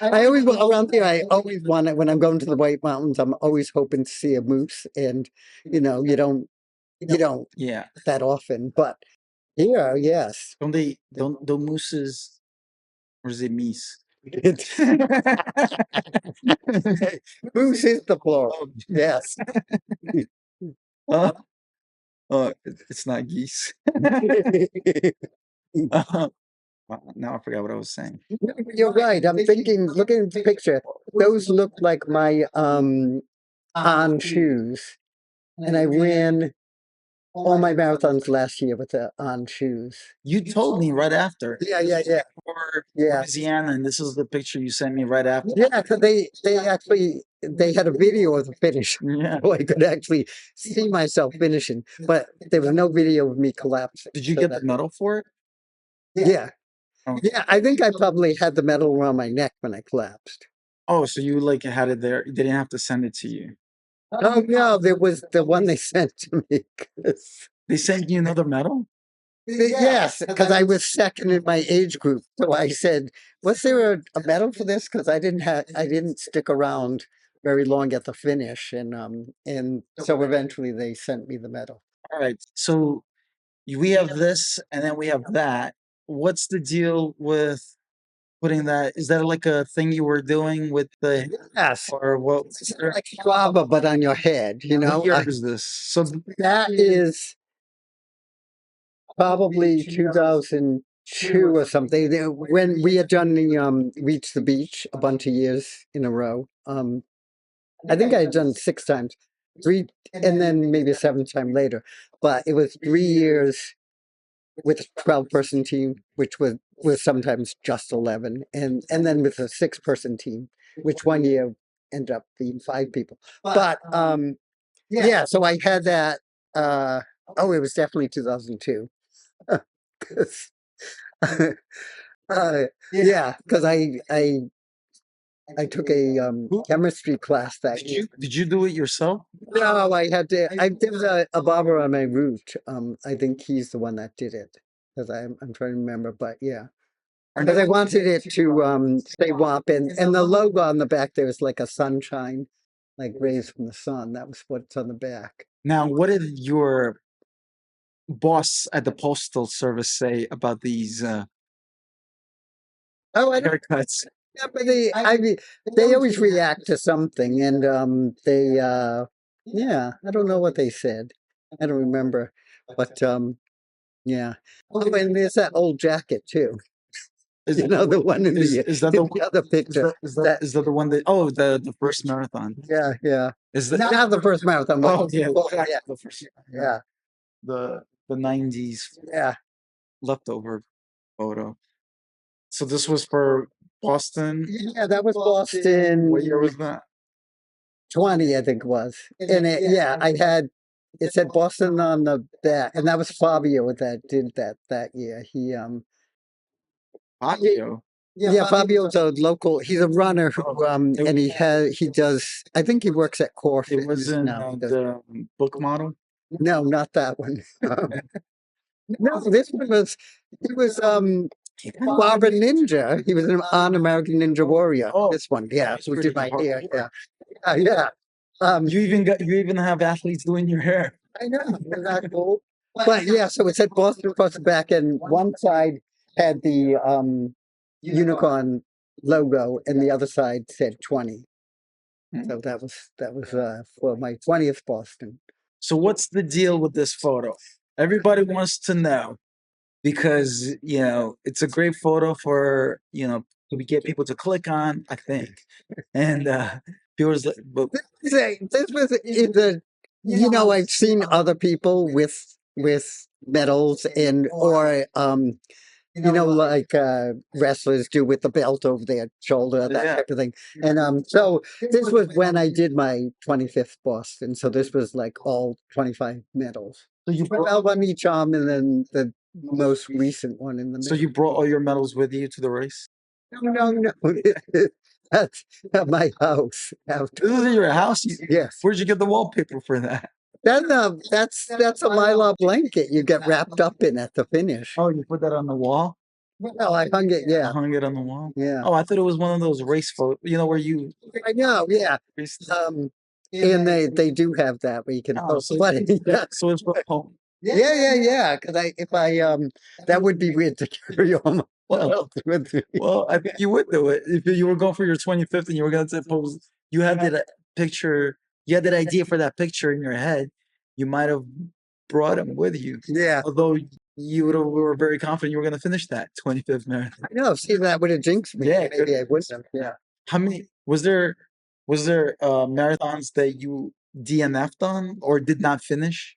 I always around there. I always want it when I'm going to the White Mountains. I'm always hoping to see a moose, and you know, you don't Yeah. that often, but here, yes, Don't mooses or is it meese? it's, moose is the plural. Yes. Oh, it's not geese. Wow, now I forgot what I was saying. You're right. I'm thinking, looking at the picture, those look like my on shoes, and I ran all my marathons last year with the on shoes. You told me right after. Yeah. For Yeah. Louisiana, and this is the picture you sent me right after. Yeah, because they actually they had a video of the finish, Yeah. so I could actually see myself finishing, but there was no video of me collapsing. Did you so get that- the medal for it? Yeah, Oh. yeah. I think I probably had the medal around my neck when I collapsed. Oh, so you like had it there. They didn't have to send it to you. Oh no, there was the one they sent to me. 'Cause They sent you another medal? yes, because I was second in my age group. So I said, "Was there a medal for this?" Because I didn't stick around very long at the finish, and so eventually they sent me the medal. All right. So we have this and then we have that. What's the deal with putting that? Is that like a thing you were doing with the Yes, or what? it's like Strava, but on your head. You know, What year is this? So that is probably 2002 or something. When we had done the Reach the Beach a bunch of years in a row. I think I had done 6 times, 3, and then maybe a 7th time later. But it was 3 years with a 12-person team, which was sometimes just 11, and then with a 6-person team, which one year ended up being 5 people. But yeah, so I had that. It was definitely 2002. 'Cause, yeah, because I took a chemistry class that did year. you do it yourself? No, I had to. I did a barber on my route. I think he's the one that did it because I'm trying to remember. But yeah, because I wanted it to say WAP, and the logo on the back there is like a sunshine, like rays from the sun. That was what's on the back. Now, what did your boss at the Postal Service say about these Oh, I don't. haircuts? Yeah, but I mean, they always react to something, and yeah, I don't know what they said. I don't remember, but yeah. Oh, and there's that old jacket too. You know, the one in Is that the the other picture. is that the one that the first marathon? Yeah. Is that Not the first marathon. oh yeah, yeah, the first yeah. the the 90s Yeah. leftover photo. So this was for Boston. Yeah, that was Boston. What year was that? 20, I think it was. And it said Boston on the back, and that was Fabio that did that year. Fabio. Yeah, Fabio's a local. He's a runner who, and he does. I think he works at Carefree. It was in now. the book model. No, not that one. No, this one was. He was Barbara Ninja. He was on American Ninja Warrior. Oh, This one, yeah, that's who pretty did my hard. hair. Yeah, yeah. You even have athletes doing your hair. I know, isn't that cool? But yeah, so it said Boston across the back, and one side had the unicorn logo, and the other side said 20. So that was for my 20th Boston. So what's the deal with this photo? Everybody wants to know because it's a great photo for to get people to click on, I think, and people's like, but This was in the I've seen other people with medals or like wrestlers do with the belt over their shoulder, that type of thing. And so this was when I did my 25th Boston. So this was like all 25 medals. So you brought one each arm, and then the most recent one in the middle. So you brought all your medals with you to the race? No. That's at my house. This is your house? Yes. Where'd you get the wallpaper for that? That's a Mylar blanket you get wrapped up in at the finish. Oh, you put that on the wall? Well, I hung it, yeah. I hung it on the wall? Yeah. Oh, I thought it was one of those race photos, where you... I know, yeah. And they do have that where you can post money. So it's for home. Yeah. Because that would be weird to carry on. Well, I think you would do it if you were going for your 25th and you were going to post. You had that picture. You had that idea for that picture in your head. You might have brought him with you. Yeah. Although you were very confident you were going to finish that 25th marathon. I know. See, that would have jinxed me. Yeah, maybe I wouldn't have. Yeah. How many was there marathons that you DNF'd on or did not finish?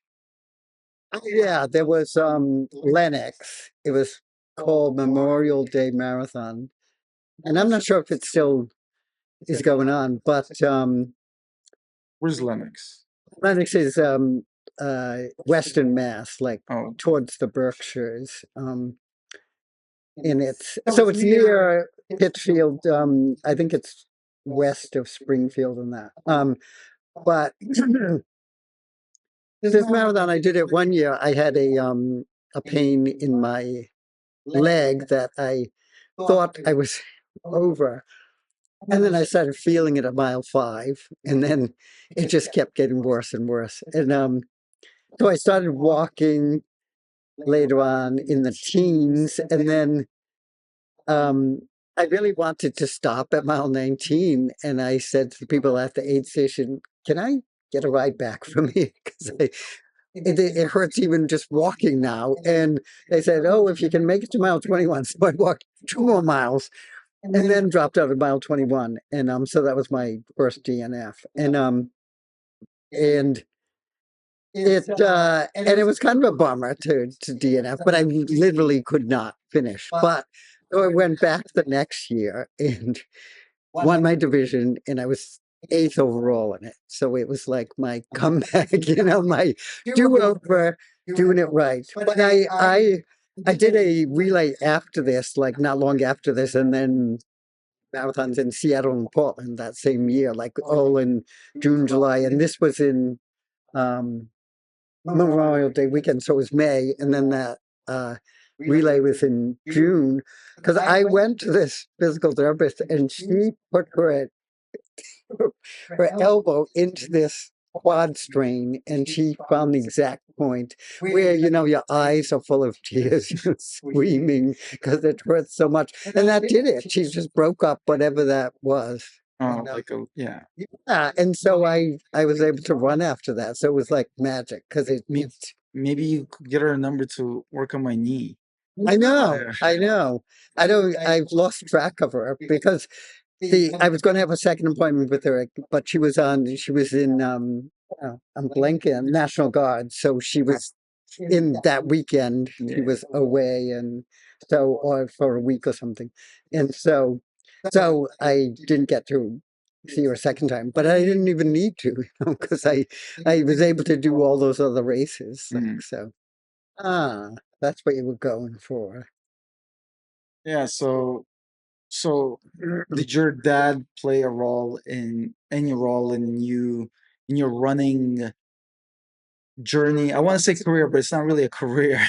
Yeah, there was Lennox. It was called Memorial Day Marathon, and I'm not sure if it still is going on. But where's Lennox? Lennox is Western Mass, like towards the Berkshires. And it's near Pittsfield. I think it's west of Springfield and that. But this marathon, I did it one year. I had a pain in my leg that I thought I was over. And then I started feeling it at mile 5. And then it just kept getting worse and worse. And so I started walking later on in the teens. And then I really wanted to stop at mile 19. And I said to the people at the aid station, can I get a ride back from here? Because it hurts even just walking now. And they said, oh, if you can make it to mile 21. So I walked 2 more miles and then dropped out at mile 21. And so that was my first DNF. And it was kind of a bummer to DNF, but I literally could not finish. But so I went back the next year and won my division, and I was 8th overall in it. So it was like my comeback, my do-over, doing it right. But I did a relay after this, like not long after this, and then marathons in Seattle and Portland that same year, like all in June, July. And this was in Memorial Day weekend, so it was May. And then that relay was in June, because I went to this physical therapist and she put her elbow into this quad strain, and she found the exact point where your eyes are full of tears, you're screaming because it hurts so much, and that did it. She just broke up whatever that was. Yeah. And so I was able to run after that, so it was like magic, because maybe you could get her a number to work on my knee. I know. I've lost track of her because I was going to have a second appointment with her, but she was in I'm blanking, National Guard. So she was in that weekend he was away, and so or for a week or something, and so I didn't get to see her a second time, but I didn't even need to, because I was able to do all those other races. So that's what you were going for. Yeah. So did your dad play a role in any role in your running journey? I want to say career, but it's not really a career.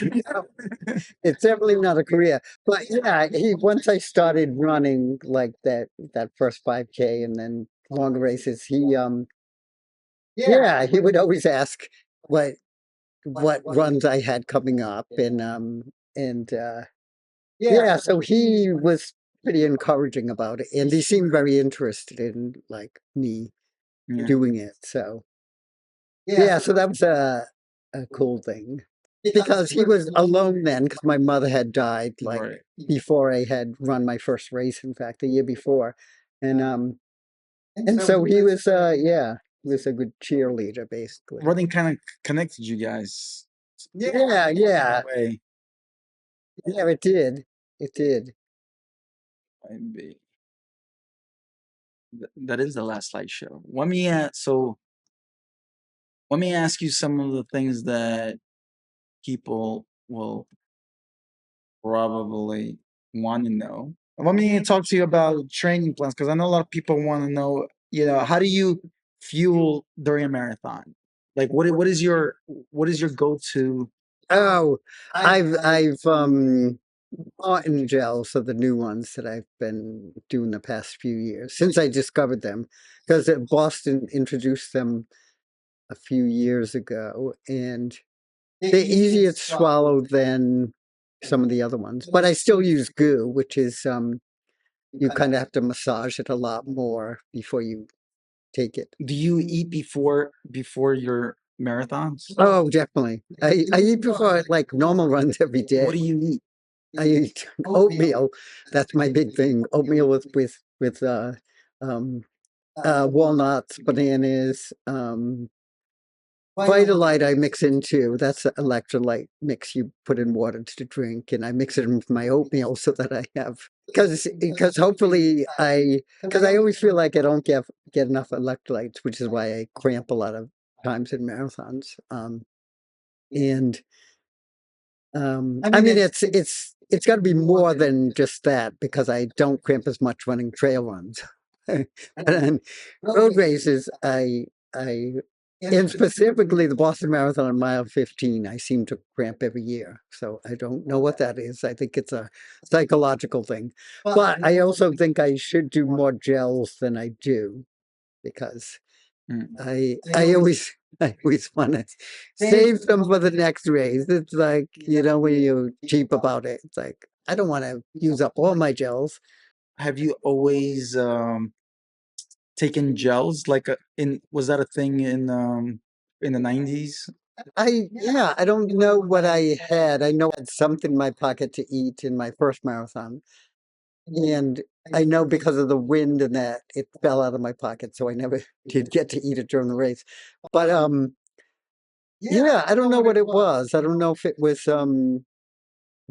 It's definitely not a career, but yeah, he once I started running like that first 5K and then longer races, he would always ask what runs I had coming up, and yeah, so he was pretty encouraging about it, and he seemed very interested in like me Yeah. doing it. So yeah, so that was a cool thing, because he was alone then, because my mother had died like Right. before I had run my first race. In fact, the year before, and so he was he was a good cheerleader basically. Running kind of connected you guys. Yeah, yeah, Way. yeah. It did. It did. Maybe. That is the last slideshow. Let me ask you some of the things that people will probably want to know. Let me talk to you about training plans, because I know a lot of people want to know, how do you fuel during a marathon? Like what is your go-to? Oh, I've bought in gels of the new ones that I've been doing the past few years since I discovered them, because Boston introduced them a few years ago, and they're easier to swallow than some of the other ones. But I still use goo, which is you kind of have to massage it a lot more before you take it. Do you eat before your marathons? Oh, definitely. I eat before like normal runs every day. What do you eat? I eat oatmeal. That's my big thing. Oatmeal with walnuts, bananas, Vitalite I mix in too. That's an electrolyte mix you put in water to drink, and I mix it in with my oatmeal so that I have, because hopefully because I always feel like I don't get enough electrolytes, which is why I cramp a lot of times in marathons. And I mean, it's got to be more than just that, because I don't cramp as much running trail runs. But on road races, I and specifically the Boston Marathon and mile 15, I seem to cramp every year. So I don't know what that is. I think it's a psychological thing. But I also think I should do more gels than I do, because Mm. I always want to save them for the next race. It's like, when you're cheap about it, it's like, I don't want to use up all my gels. Have you always taken gels? Like was that a thing in the 90s? I don't know what I had. I know I had something in my pocket to eat in my first marathon. And I know because of the wind and that, it fell out of my pocket, so I never did get to eat it during the race. But yeah, I don't know what it was. I don't know if it was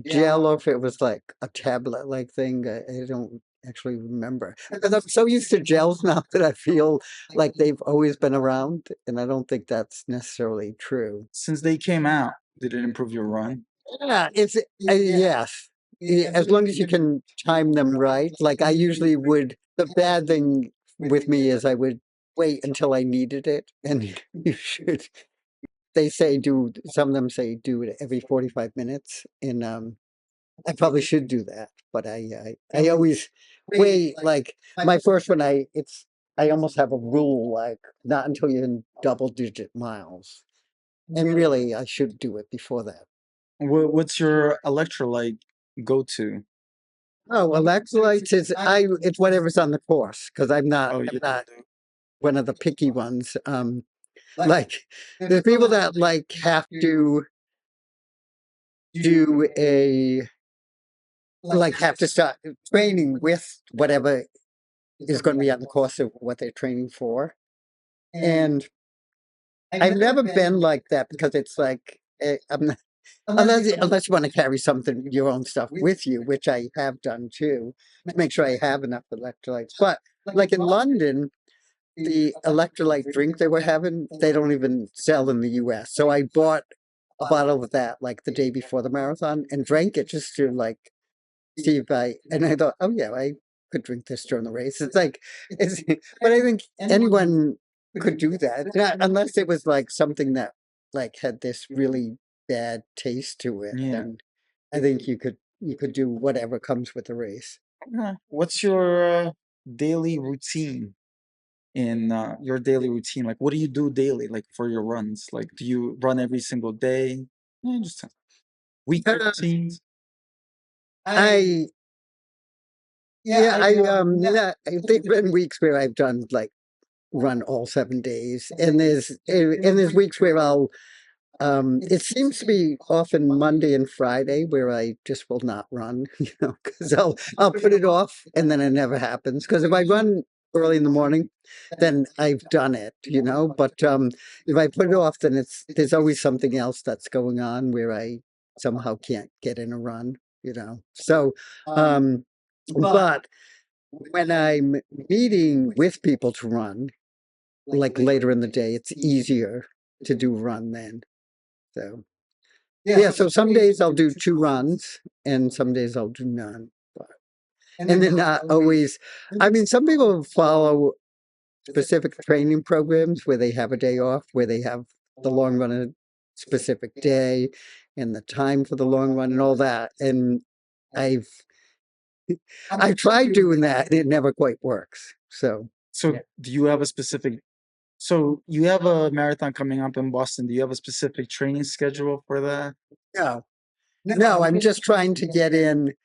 gel or if it was like a tablet like thing. I don't actually remember, because I'm so used to gels now that I feel like they've always been around, and I don't think that's necessarily true. Since they came out, did it improve your run? Yeah, it's yes. As long as you can time them right. Like I usually would. The bad thing with me is I would wait until I needed it, and you should. They say some of them say do it every 45 minutes, and I probably should do that, but I always wait. Like my first one, I almost have a rule, like not until you're in double-digit miles, and really I should do it before that. What's your electrolyte go-to? Oh, electrolytes is it's whatever's on the course, because Oh, I'm you not one of the picky ones. Like there's people that like have to do have to start training with whatever is going to be on the course of what they're training for. And I've never been like that, because it's like I'm not, unless you want to carry something, your own stuff with you, which I have done too, to make sure I have enough electrolytes. But like in London, the electrolyte drink they were having, they don't even sell in the US. So I bought a bottle of that like the day before the marathon and drank it just to like see if and I thought, oh yeah, I could drink this during the race. It's like, it's, but I think anyone could do that, unless it was like something that like had this really bad taste to it. Yeah. Then I think you could do whatever comes with the race. What's your daily routine? In your daily routine, like what do you do daily, like for your runs? Like, do you run every single day? Yeah, just week routines. I yeah, there've been weeks where I've done like run all 7 days, and there's weeks where I'll it seems to be often Monday and Friday where I just will not run, because I'll put it off and then it never happens. Because if I run early in the morning, then I've done it, But if I put it off, then there's always something else that's going on where I somehow can't get in a run. So, but when I'm meeting with people to run, like later in the day, it's easier to do run then. So yeah, so some days I'll do 2 runs and some days I'll do none. And then not always, I mean, some people follow specific training programs where they have a day off, where they have the long run a specific day and the time for the long run and all that. And I've tried doing that and it never quite works. So do you have a specific, so you have a marathon coming up in Boston. Do you have a specific training schedule for that? no, I'm just trying to get in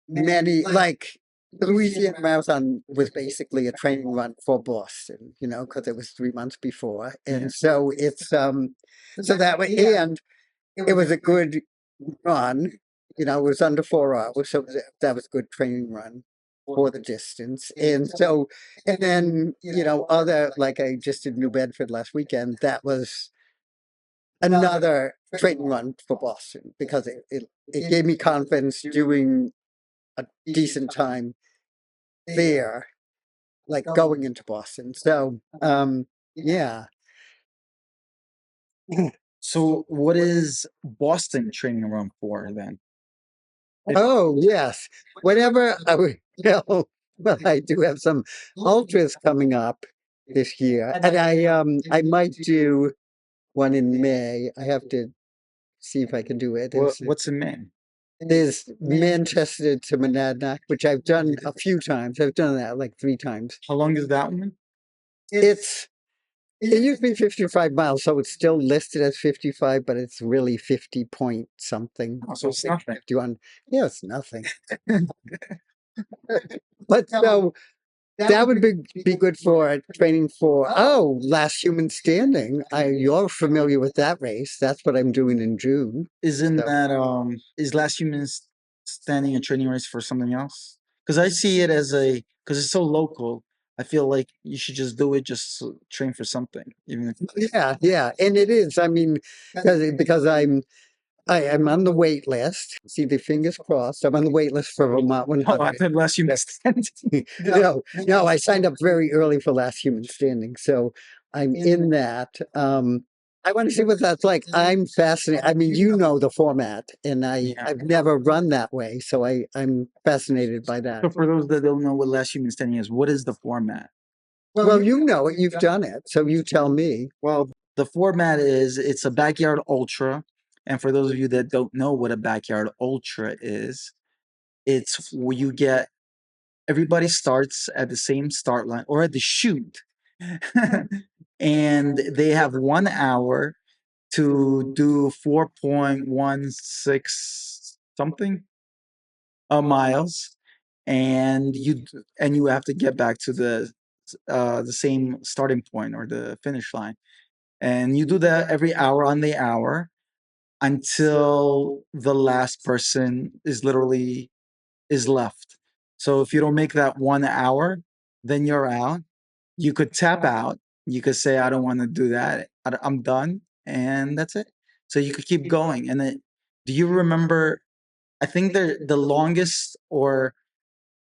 many, like the Louisiana Marathon was basically a training run for Boston, because it was 3 months before. And so it's, so that way, and it was a good run, it was under 4 hours. So that was a good training run for the distance. And so, and then, other, like I just did New Bedford last weekend, that was another training run for Boston because it gave me confidence doing a decent time there, like going into Boston. So, yeah. So what is Boston training run for then? Oh, yes. Whatever I would well, I do have some ultras coming up this year, and I might do one in May. I have to see if I can do it. What's in May? There's Manchester to Monadnock, which I've done a few times. I've done that like 3 times. How long is that one? It used to be 55 miles, so it's still listed as 55, but it's really 50 point something. Oh, so it's nothing. Yeah, it's nothing. But so that would be good for training for, Last Human Standing. You're familiar with that race. That's what I'm doing in June. Isn't that, is Last Human Standing a training race for something else? Because I see it as because it's so local. I feel like you should just do it, just train for something, even if. Yeah, and it is. I mean, because I'm on the wait list. See the fingers crossed. I'm on the wait list for Vermont 100. Oh, I thought Last Human Standing. No, I signed up very early for Last Human Standing, so I'm in that. I want to see what that's like. I'm fascinated. I mean, the format, and I've never run that way, so I'm fascinated by that. So for those that don't know what Last Human Standing is, what is the format? Well, you know it. You've done it, so you tell me. Well, the format is it's a backyard ultra, and for those of you that don't know what a backyard ultra is, it's where you get everybody starts at the same start line or at the chute, and they have 1 hour to do 4.16 something miles, and you have to get back to the same starting point or the finish line, and you do that every hour on the hour until the last person is left. So if you don't make that 1 hour, then you're out. You could tap out. You could say, I don't want to do that. I'm done. And that's it. so you could keep going. And then, do you remember? I think the longest or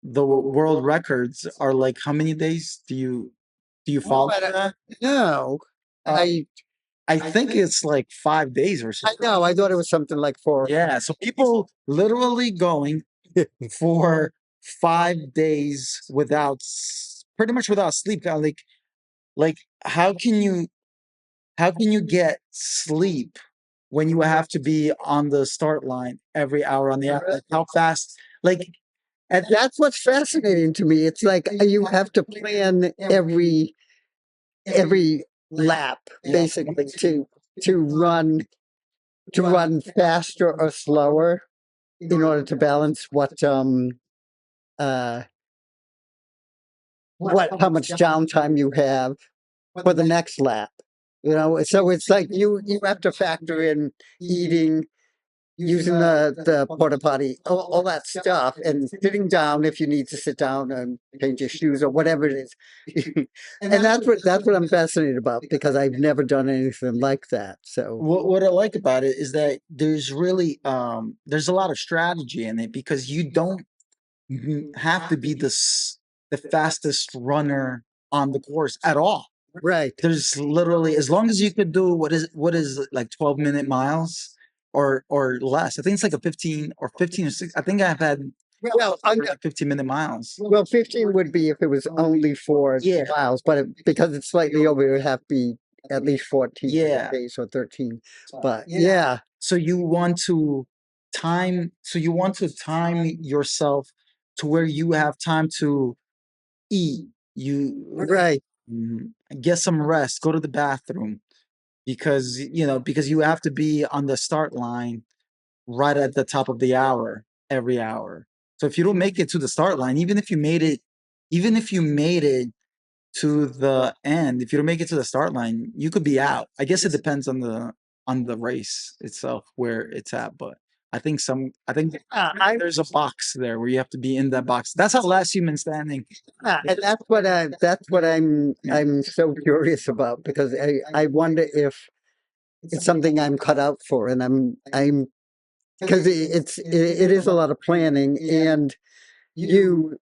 the world records are like how many days? Do you follow that? No, Uh, I I think it's like 5 days or I something. know. I thought it was something like 4. Yeah, so people literally going for 5 days without pretty much without sleep. Like how can you get sleep when you have to be on the start line every hour on the app? Like how fast? Like And that's what's fascinating to me. It's like you have to plan every lap basically to run to run faster or slower in order to balance uh what how much downtime you have for the next lap. So it's like you have to factor in eating, using the porta potty, all that stuff, and sitting down if you need to sit down and change your shoes or whatever it is. And that's what I'm fascinated about because I've never done anything like that. So what I like about it is that there's really there's a lot of strategy in it because you don't have to be the fastest runner on the course at all. right. There's literally, as long as you could do what is it, like 12-minute miles or less. I think it's like a 15 or 6. I think I've had Well, like 15-minute miles. well, 15 would be if it was only 4 Yeah. miles, but because it's slightly over, it would have to be at least 14 Yeah. days or 13. But yeah, So you want to time yourself to where you have time to eat. You right. get some rest, go to the bathroom because you have to be on the start line right at the top of the hour every hour. So if you don't make it to the start line, even if you made it to the end, if you don't make it to the start line, you could be out. I guess it depends on the race itself where it's at, but I think there's a box there where you have to be in that box. That's how last human standing. And that's what I'm so curious about because I wonder if it's something I'm cut out for, and I'm because it is a lot of planning, and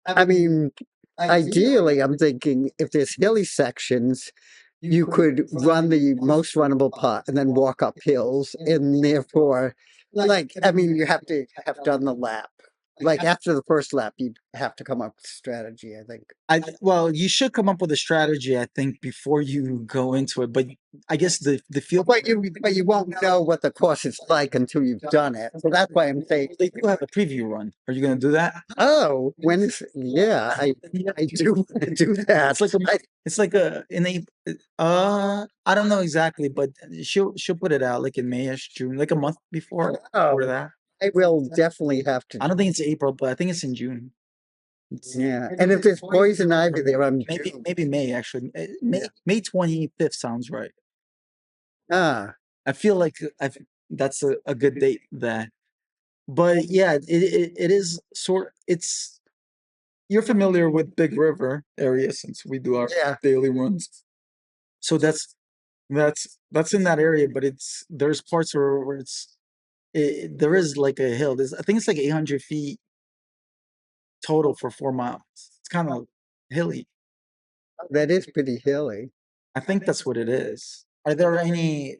I mean, ideally, I'm thinking if there's hilly sections, you could run the most runnable part and then walk up hills, and therefore, like, I mean, you have to have done the lap. Like after the first lap, you'd have to come up with strategy, I think. Well, you should come up with a strategy, I think, before you go into it. But I guess the feel But you won't know what the course is like until you've done it. So that's why I'm saying, they do have a preview run. Are you going to do that? oh, when is yeah, I do wanna do that. It's like a in a I don't know exactly, but she'll put it out like in Mayish, June, like a month before Oh, that. I will definitely have I to. don't think it's April, but I think it's in June. Yeah, and if there's poison ivy there, I'm Maybe May actually. May 25th sounds right. ah. I feel like that's a good date there. But yeah, it is it's you're familiar with Big River area since we do our Yeah. daily runs. So that's in that area, but there's parts where there is like a hill. I think it's like 800 feet total for 4 miles. It's kind of hilly. That is pretty hilly. I think that's what it is. Are there any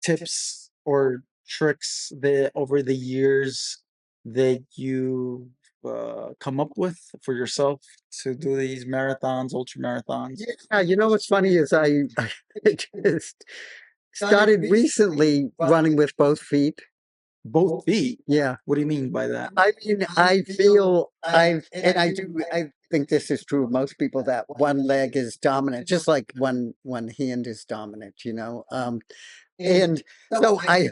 tips or tricks that over the years that you come up with for yourself to do these marathons, ultra marathons? Yeah, you know what's funny is I just started recently running with both feet. Both feet. Yeah. What do you mean by that? I mean, I feel I think this is true of most people that one leg is dominant, just like one hand is dominant. And so I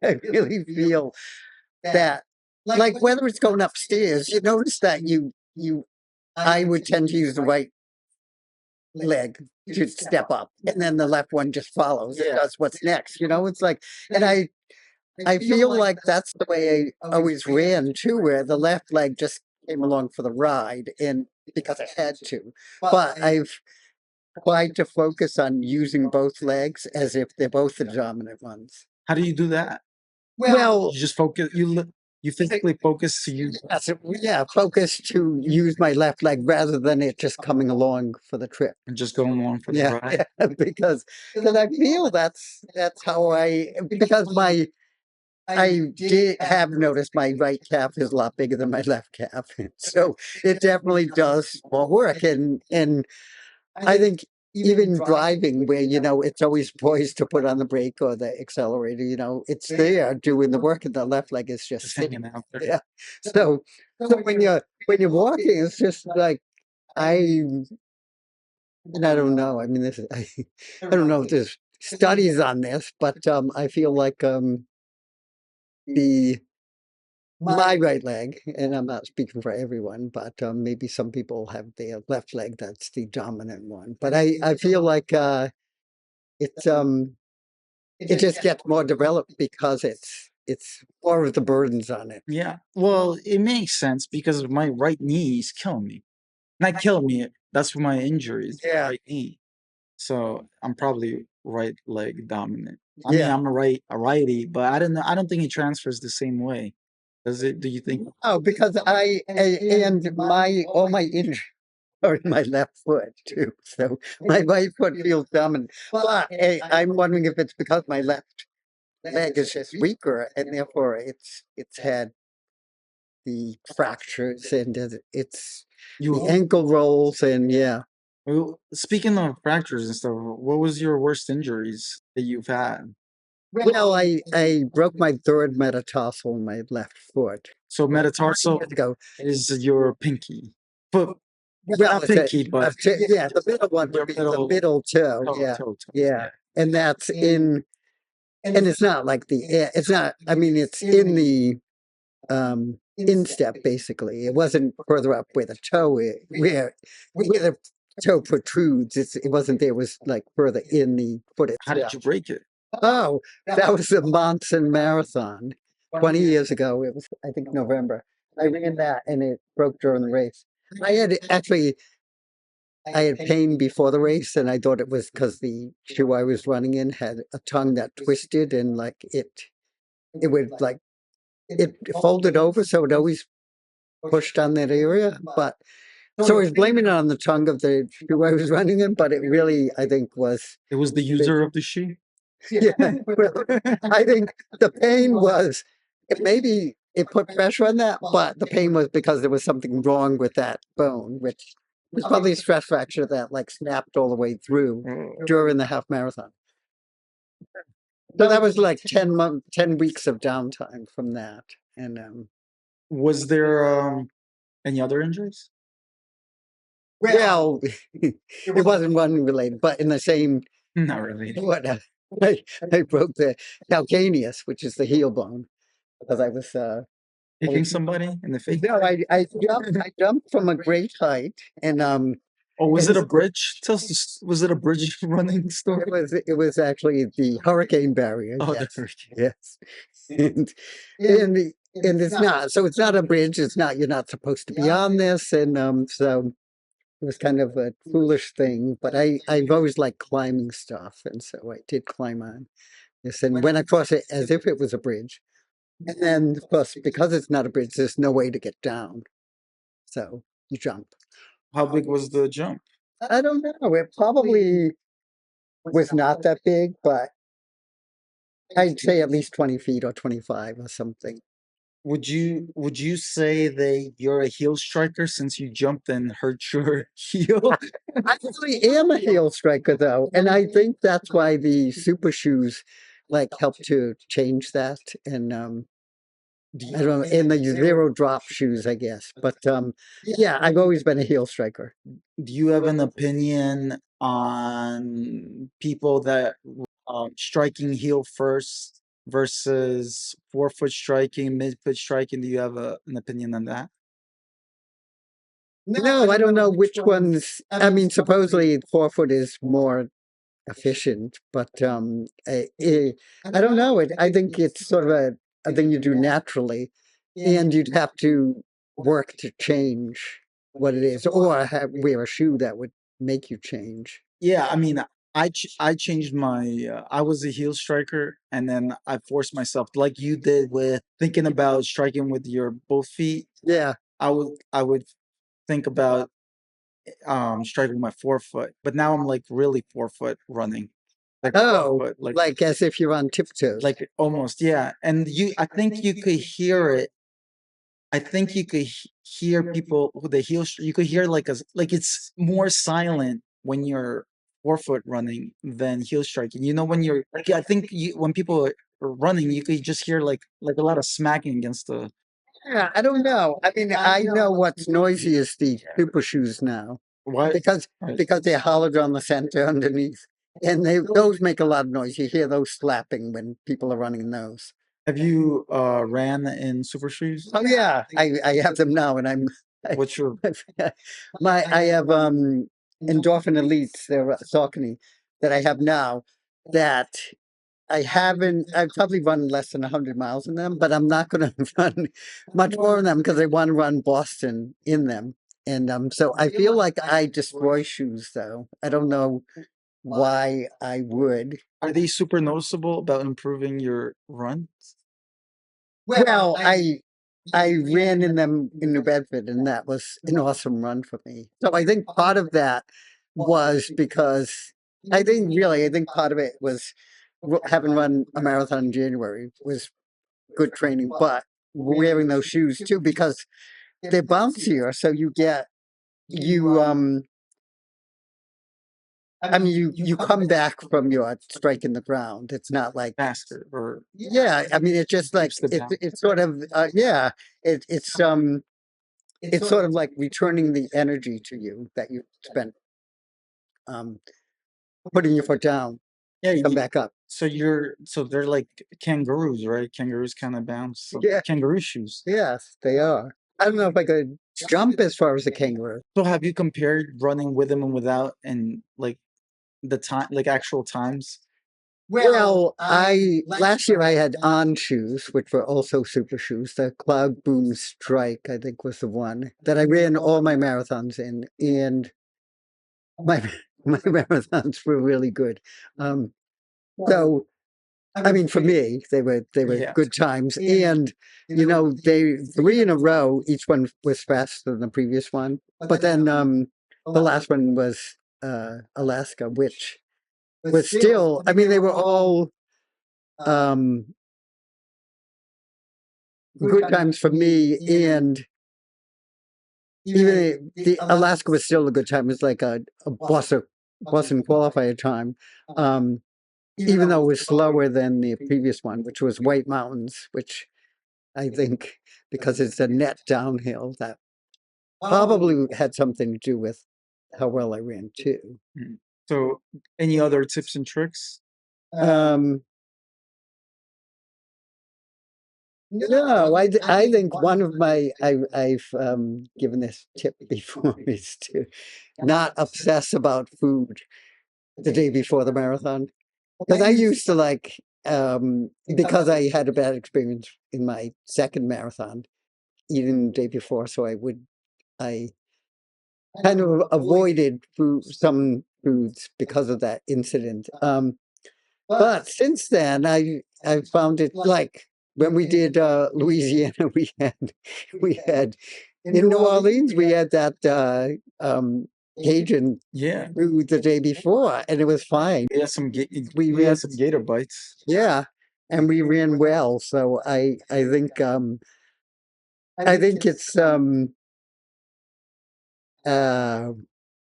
really feel that, like, whether it's going upstairs, you notice that I would tend to use the right leg to step up, and then the left one just follows and does what's next. It's like, and I feel like that's the way I always ran too, where the left leg just came along for the ride, and because I had to. But I've tried to focus on using both legs as if they're both the dominant ones. How do you do that? Well, You just focus. You physically focus to use focus to use my left leg rather than it just coming along for the trip. and just going along for the Yeah, ride. yeah, because I feel that's how because I did have noticed my right calf is a lot bigger than my left calf, so it definitely does more work. And I think even driving, where it's always poised to put on the brake or the accelerator, it's there doing the work, and the left leg is just Just sitting. hanging out there. Yeah. So when you're walking, it's just like I and I don't know. I mean, this is, I don't know if there's studies on this, but I feel like the my right leg, and I'm not speaking for everyone, but maybe some people have their left leg that's the dominant one. But I feel like it's it just gets more developed because it's more of the burdens on it. Yeah. Well, it makes sense because my right knee is killing me. Not killing me. That's my injuries. Yeah. Right knee. So I'm probably right leg dominant. I mean, Yeah. I'm a righty, but I don't know. I don't think it transfers the same way. Does it? Do you think? Oh, because and my all my injuries are in my left foot too. So my right foot feels dominant. But I'm wondering if it's because my left leg is just weaker, and therefore it's had the fractures and it's the You ankle rolls, and yeah. well, speaking of fractures and stuff, what was your worst injuries that you've had? Well, I broke my third metatarsal in my left foot. So metatarsal Years ago. is your pinky foot, Well, not it's pinky, but yeah, the middle one your would be the middle toe. Yeah, toe. yeah, and that's and it's not like it's not. I mean, it's in the instep basically. It wasn't further up where the toe where the toe protrudes. It wasn't there. It was like further in the foot How did itself. you break it? Oh, that was the Monson Marathon 20 years ago. It was, I think, November. I ran that and it broke during the race. I had actually, I had pain before the race, and I thought it was because the shoe I was running in had a tongue that twisted, and like it would like it folded over, so it always pushed on that area. But so I was blaming it on the tongue of the shoe I was running in, but it really, I think, was It was the user of the shoe. yeah. Well, I think the pain was maybe it put pressure on that, but the pain was because there was something wrong with that bone, which was probably a stress fracture that like snapped all the way through during the half marathon. So that was like 10 weeks of downtime from that. And Was there any other injuries? well, it wasn't running related, but in the same Not really. what I broke the calcaneus, which is the heel bone, because I was Hitting somebody in the face? no, I jumped from a great height, and Oh, was it it a was bridge? Tell us, was it a bridge running story? it was actually the hurricane barrier. Oh, Yes, the hurricane. yes, and it's not. So it's not a bridge. It's not. You're not supposed to be on this, and so it was kind of a foolish thing. But I've always liked climbing stuff, and so I did climb on this and went across it as if it was a bridge. And then, of course, because it's not a bridge, there's no way to get down. So you jump. How big was the jump? I don't know. It probably was not that big, but I'd say at least 20 feet or 25 or something. Would you say that you're a heel striker since you jumped and hurt your heel? I really am a heel striker, though. And I think that's why the super shoes like help to change that. And I don't know, in the zero drop shoes, I guess. But yeah, I've always been a heel striker. Do you have an opinion on people that striking heel first versus forefoot striking, midfoot striking? Do you have an opinion on that? No, I don't know which ones. I mean, supposedly forefoot is more efficient, but I don't know. I think it's sort of a thing you do naturally, and you'd have to work to change what it is, or wear a shoe that would make you change. Yeah, I mean, I changed my. I was a heel striker, and then I forced myself, like you did, with thinking about striking with your both feet. Yeah. I would think about striking with my forefoot, but now I'm like really forefoot running, like Oh, forefoot, like as if you're on tiptoes. like almost, yeah. And I think you could hear it. I think you could hear people with the heel. You could hear like like it's more silent when you're forefoot running than heel striking. You know, when you're like, I think when people are running, you could just hear like a lot of smacking against the. Yeah, I don't know. I mean, I know what's noisy is the super shoes now What? because Right. they're hollowed on the center underneath, and those make a lot of noise. You hear those slapping when people are running in those. Have you ran in super shoes? Oh yeah, I have them now, and What's your I have endorphin elites. They're Saucony that I have now that I haven't. I've probably run less than 100 miles in them, but I'm not going to run much more in them because I want to run Boston in them. And so I feel like I destroy shoes, though. I don't know why I would. Are they super noticeable about improving your run? Well, I ran in them in New Bedford, and that was an awesome run for me. So I think part of that was because I think part of it was having run a marathon in January was good training, but wearing those shoes too because they're bouncier, so you I mean you come back from your striking the ground. It's not like Faster or yeah, I mean it's just like keeps the bounce? it's sort of yeah, it's sort of like returning the energy to you that you spent um putting your foot down, Yeah, come back up. so they're like kangaroos, right? Kangaroos kind of bounce. So Yeah. kangaroo shoes. Yes, they are. I don't know if I could jump as far as a kangaroo. So have you compared running with them and without, and like the time, like actual times? Well, I last year I had on shoes, which were also super shoes. The Cloud Boom Strike, I think, was the one that I ran all my marathons in, and my my marathons were really good. So I mean, for me, they were Yeah. good times, and they 3 in a row. Each one was faster than the previous one, but then the last one was Alaska, which was still. I mean, they were all um, good times for me, and even the Alaska was still a good time. It was like a Boston qualifier time. Even though it was slower than the previous one, which was White Mountains, which I think because it's a net downhill, that probably had something to do with how well I ran too. Mm. So any other tips and tricks? Um, no, I think one of my I've given this tip before is to not obsess about food the day before the marathon. Because I used to because I had a bad experience in my second marathon, eating the day before, so I kind of avoided some foods because of that incident. But since then, I found it like when we did Louisiana, we had in New Orleans we had that Cajun Yeah, food the day before, and it was fine. we had some We had had some gator bites. yeah, and we ran well. So I think uh,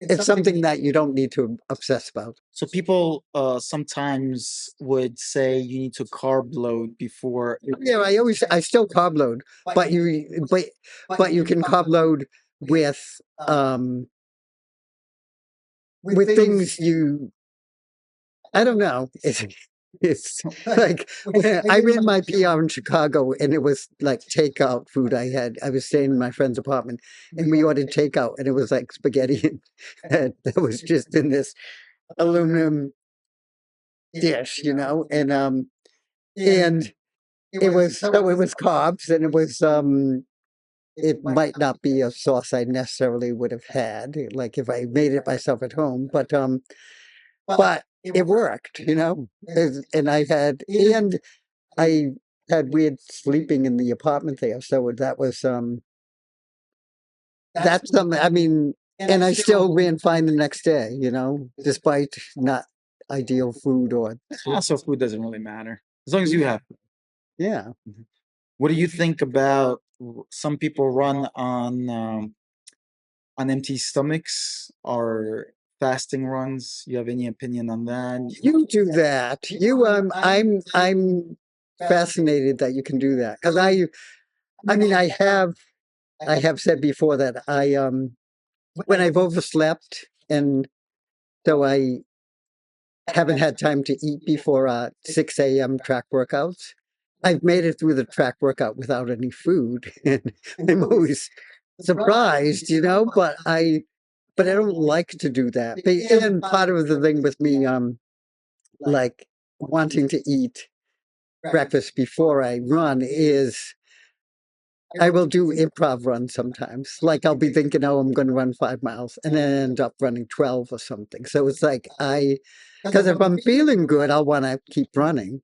it's something that you don't need to obsess about. So people sometimes would say you need to carb load before. Yeah, I still carb load, but you can carb load with things I don't know. It's like when I ran my PR in Chicago, and it was like takeout food. I was staying in my friend's apartment, and we ordered takeout, and it was like spaghetti that was just in this aluminum dish, and it was carbs, and it might not be a sauce I necessarily would have had, like if I made it myself at home, but it worked, and I had weird sleeping in the apartment there. So that's something, I mean, and I still ran fine the next day, despite not ideal food or, Also, food doesn't really matter as long as you have. yeah. What do you think about some people run on empty stomachs or fasting runs? You have any opinion on that? You do that. I'm fascinated that you can do that because I mean, I have said before that when I've overslept and so I haven't had time to eat before 6 a.m. track workouts. I've made it through the track workout without any food, and I'm always surprised, but I don't like to do that. And part of the thing with me, like wanting to eat breakfast before I run is I will do improv runs sometimes. Like I'll be thinking, oh, I'm going to run 5 miles and then end up running 12 or something. So it's like because if I'm feeling good, I'll want to keep running.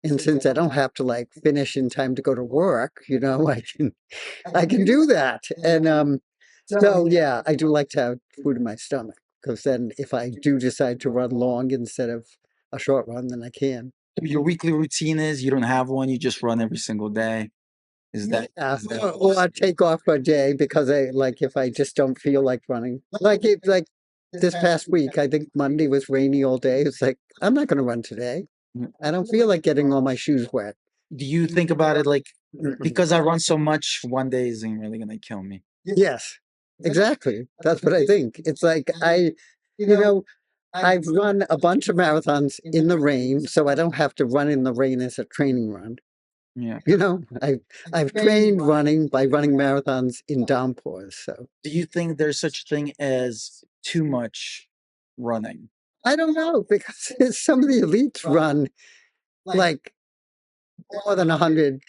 And since I don't have to like finish in time to go to work, I can do that. And so yeah, I do like to have food in my stomach because then if I do decide to run long instead of a short run, then I can. Your weekly routine is you don't have one, you just run every single day. Is that, Yeah, is that or I take off a day because I like if I just don't feel like running. Like this past week, I think Monday was rainy all day. It's like I'm not going to run today. I don't feel like getting all my shoes wet. do you think about it like Mm-mm. because I run so much, one day isn't really gonna kill me? Yes, exactly. That's what I think. It's like you know, I've run a bunch of marathons in the rain, so I don't have to run in the rain as a training run. Yeah. I've trained running by running marathons in downpours. So Do you think there's such a thing as too much running? I don't know because some of the elites run like more than 100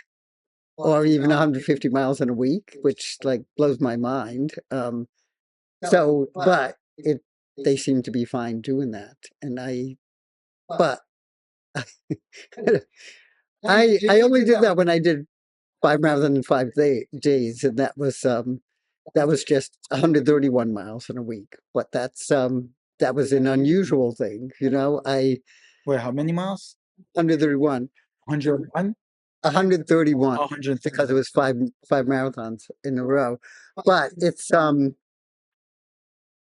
or even 150 miles in a week, which like blows my mind. But they seem to be fine doing that, and but I only did that when I did 5 marathons in 5 days, and that was just 131 miles in a week. But that was an unusual thing, I Wait, how many miles? 131. 101? 131 Oh, 130. because it was five marathons in a row.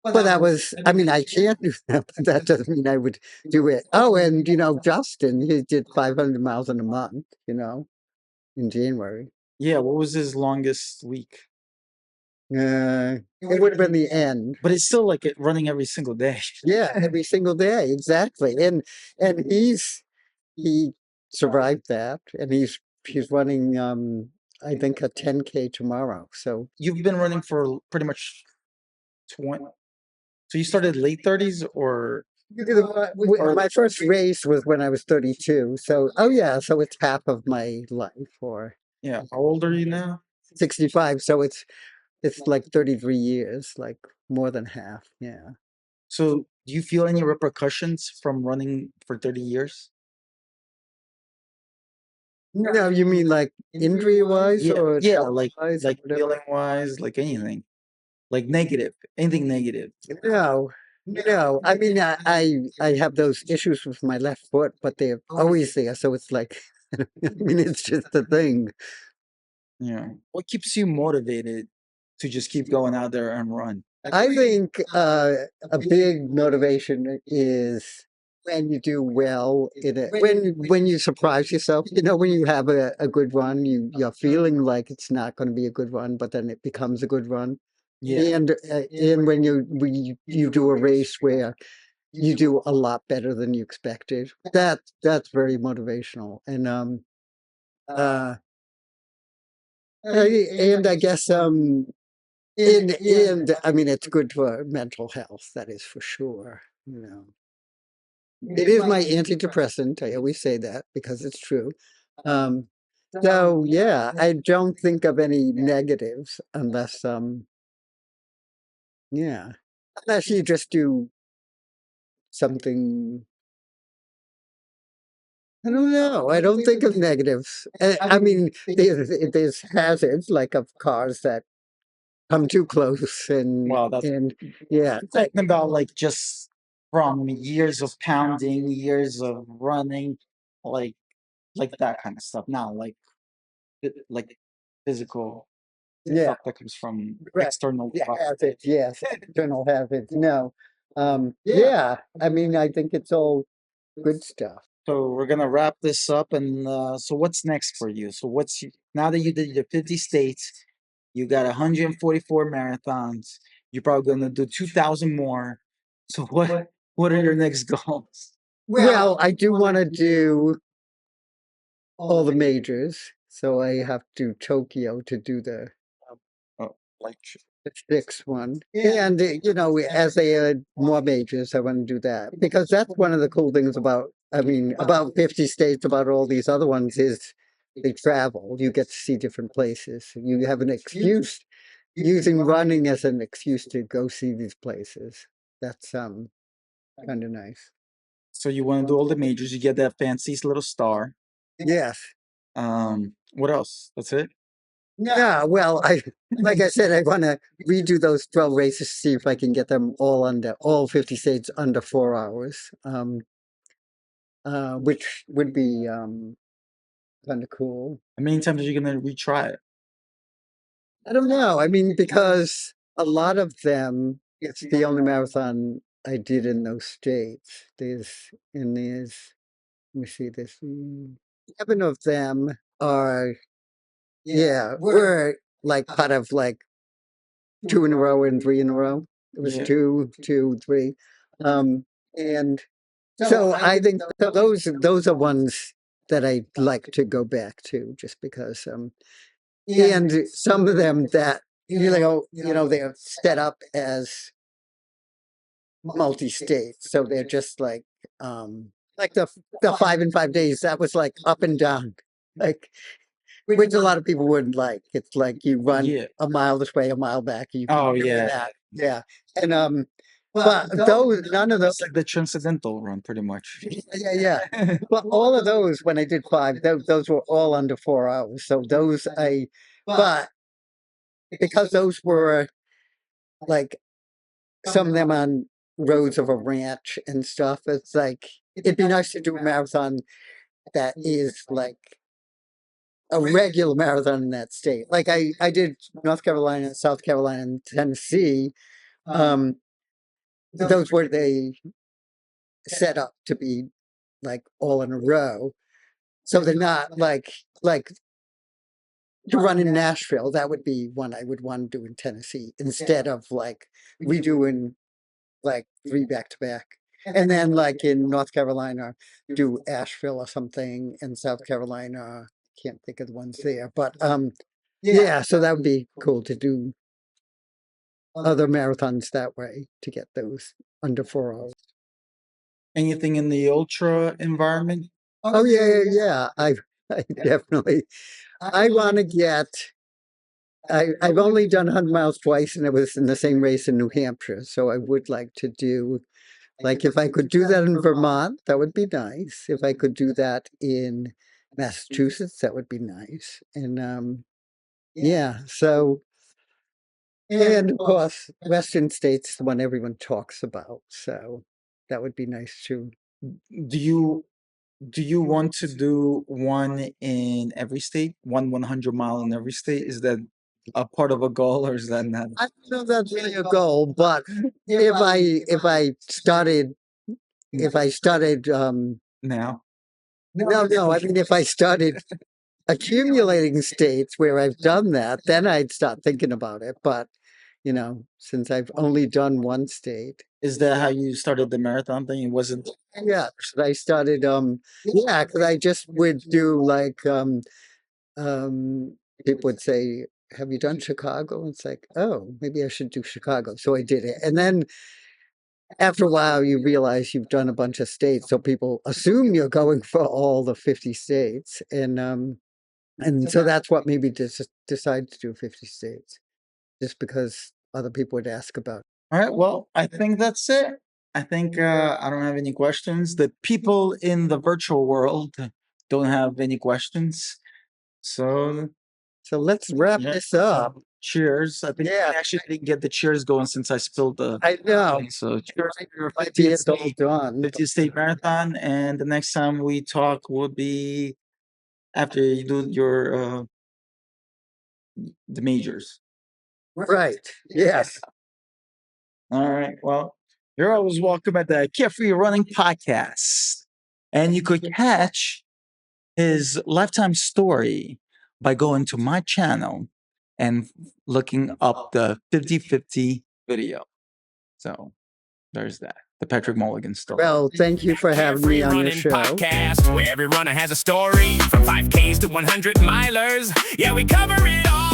But that was, I mean, I can't do that, but that doesn't mean I would do it. Oh, and Justin, he did 500 miles in a month, in January. Yeah, what was his longest week? It would have been the end. But it's still like running every single day. Yeah, every single day, exactly. And he survived that, and he's running I think a 10K tomorrow. So You've been running for pretty much 20. So you started late 30s or my first race was when I was 32. So oh yeah, so it's half of my life, or yeah, how old are you now? 65. So it's like 33 years, like more than half. Yeah. So do you feel any repercussions from running for 30 years? No, you mean like injury wise Yeah, or yeah, health wise or like whatever? feeling wise, like anything. Like negative, anything negative. No, no. I mean, I have those issues with my left foot, but they're always there. So it's like, I mean, it's just a thing. Yeah. What keeps you motivated to just keep going out there and run? I think a big motivation is when you do well in it, when you surprise yourself. When you have a good run, you're feeling like it's not going to be a good run, but then it becomes a good run. Yeah. And when you do a race where you do a lot better than you expected, that's very motivational. And uh, and I guess and I mean it's good for mental health. That is for sure. It is my antidepressant. I always say that because it's true. Um, so yeah, I don't think of any negatives unless yeah, unless you just do something I don't know. I don't think of negatives. I mean, there's hazards like of cars that come too close Well, that's and yeah. talking about like just from years of pounding, years of running, like that kind of stuff. Not like like physical Yeah, stuff that comes from right. external Yeah, stuff. hazards. Yes, external hazards. No. Yeah. I mean, I think it's all good stuff. So we're gonna wrap this up, and so what's next for you? So now that you did your 50 states, you got 144 marathons. You're probably gonna do 2,000 more. So what are your next goals? Well, I do want to do all the majors, so I have to Tokyo to do Oh, like the sixth one. And as they add more majors, I want to do that because that's one of the cool things about. I mean, about 50 states, about all these other ones is they travel. You get to see different places. You have an excuse using running as an excuse to go see these places. That's kind of nice. so you want to do all the majors. You get that fancy little star. Yes. What else? That's it. Yeah, well, like I said, I want to redo those 12 races to see if I can get them all 50 states under 4 hours, which would be kind of cool. How many times are you gonna retry it? I don't know. I mean, because a lot of them, it's the only marathon I did in those states. Let me see, there's 7 of them are, yeah, were like part of like 2 in a row and 3 in a row. It was Yeah. 2, 2, 3. And so I think those are ones that I'd like to go back to just because and some of them that they're set up as multi-state. So they're just like the 5 in 5 days, that was like up and down. Like which a lot of people wouldn't like. It's like you run Yeah. a mile this way, a mile back, and you keep Oh doing yeah. that. Yeah. And but those none of those It's like the transcendental run, pretty much. yeah. But all of those when I did 5, those were all under 4 hours. So those but because those were like some of them on roads of a ranch and stuff, it's like it'd be nice to do a marathon that is like a regular marathon in that state. Like I did North Carolina, South Carolina, and Tennessee. Um, those were they set up to be like all in a row. So they're not like to run in Nashville. That would be one I would want to do in Tennessee instead of like redoing like 3 back to back. And then like in North Carolina, do Asheville or something. In South Carolina, can't think of the ones there, but yeah. So that would be cool to do other marathons that way to get those under 4 hours. Anything in the ultra environment? Oh yeah. I definitely. I want to get. I've only done 100 miles twice, and it was in the same race in New Hampshire. So I would like to do, like, if I could do that in Vermont, that would be nice. If I could do that in Massachusetts, that would be nice. And yeah, so, and of course, Western States, the one everyone talks about. So that would be nice too. Do you want to do one in every state? 100 mile in every state? Is that a part of a goal, or is that not? I don't know if that's really a goal, but if I started Now? no, I mean if I started accumulating states where I've done that, then I'd start thinking about it. But since I've only done one state, Is that how you started the marathon thing? It wasn't. yeah, so I started yeah, because I just would do like people would say, "Have you done Chicago?" It's like, oh, maybe I should do Chicago. So I did it, and then after a while, you realize you've done a bunch of states, so people assume you're going for all the 50 states, and so that's what made me decide to do 50 states, just because other people would ask about. All right. Well, I think that's it. I think I don't have any questions. The people in the virtual world don't have any questions. So let's wrap yeah, this up. cheers. I think Yeah. I actually didn't get the cheers going since I spilled the I know. thing. So cheers to your Might be 50th it's all state, done. 50th state marathon. And the next time we talk will be after you do your the majors. Right. Yes. All right. Well, you're always welcome at the Carefree Running Podcast. And you could catch his lifetime story by going to my channel and looking up the 50/50 video. So there's that. The Patrick Mulligan story. Well, thank you for having me Carefree on your Running show. Podcast, where every runner has a story, from 5Ks to 100 milers. Yeah, we cover it all.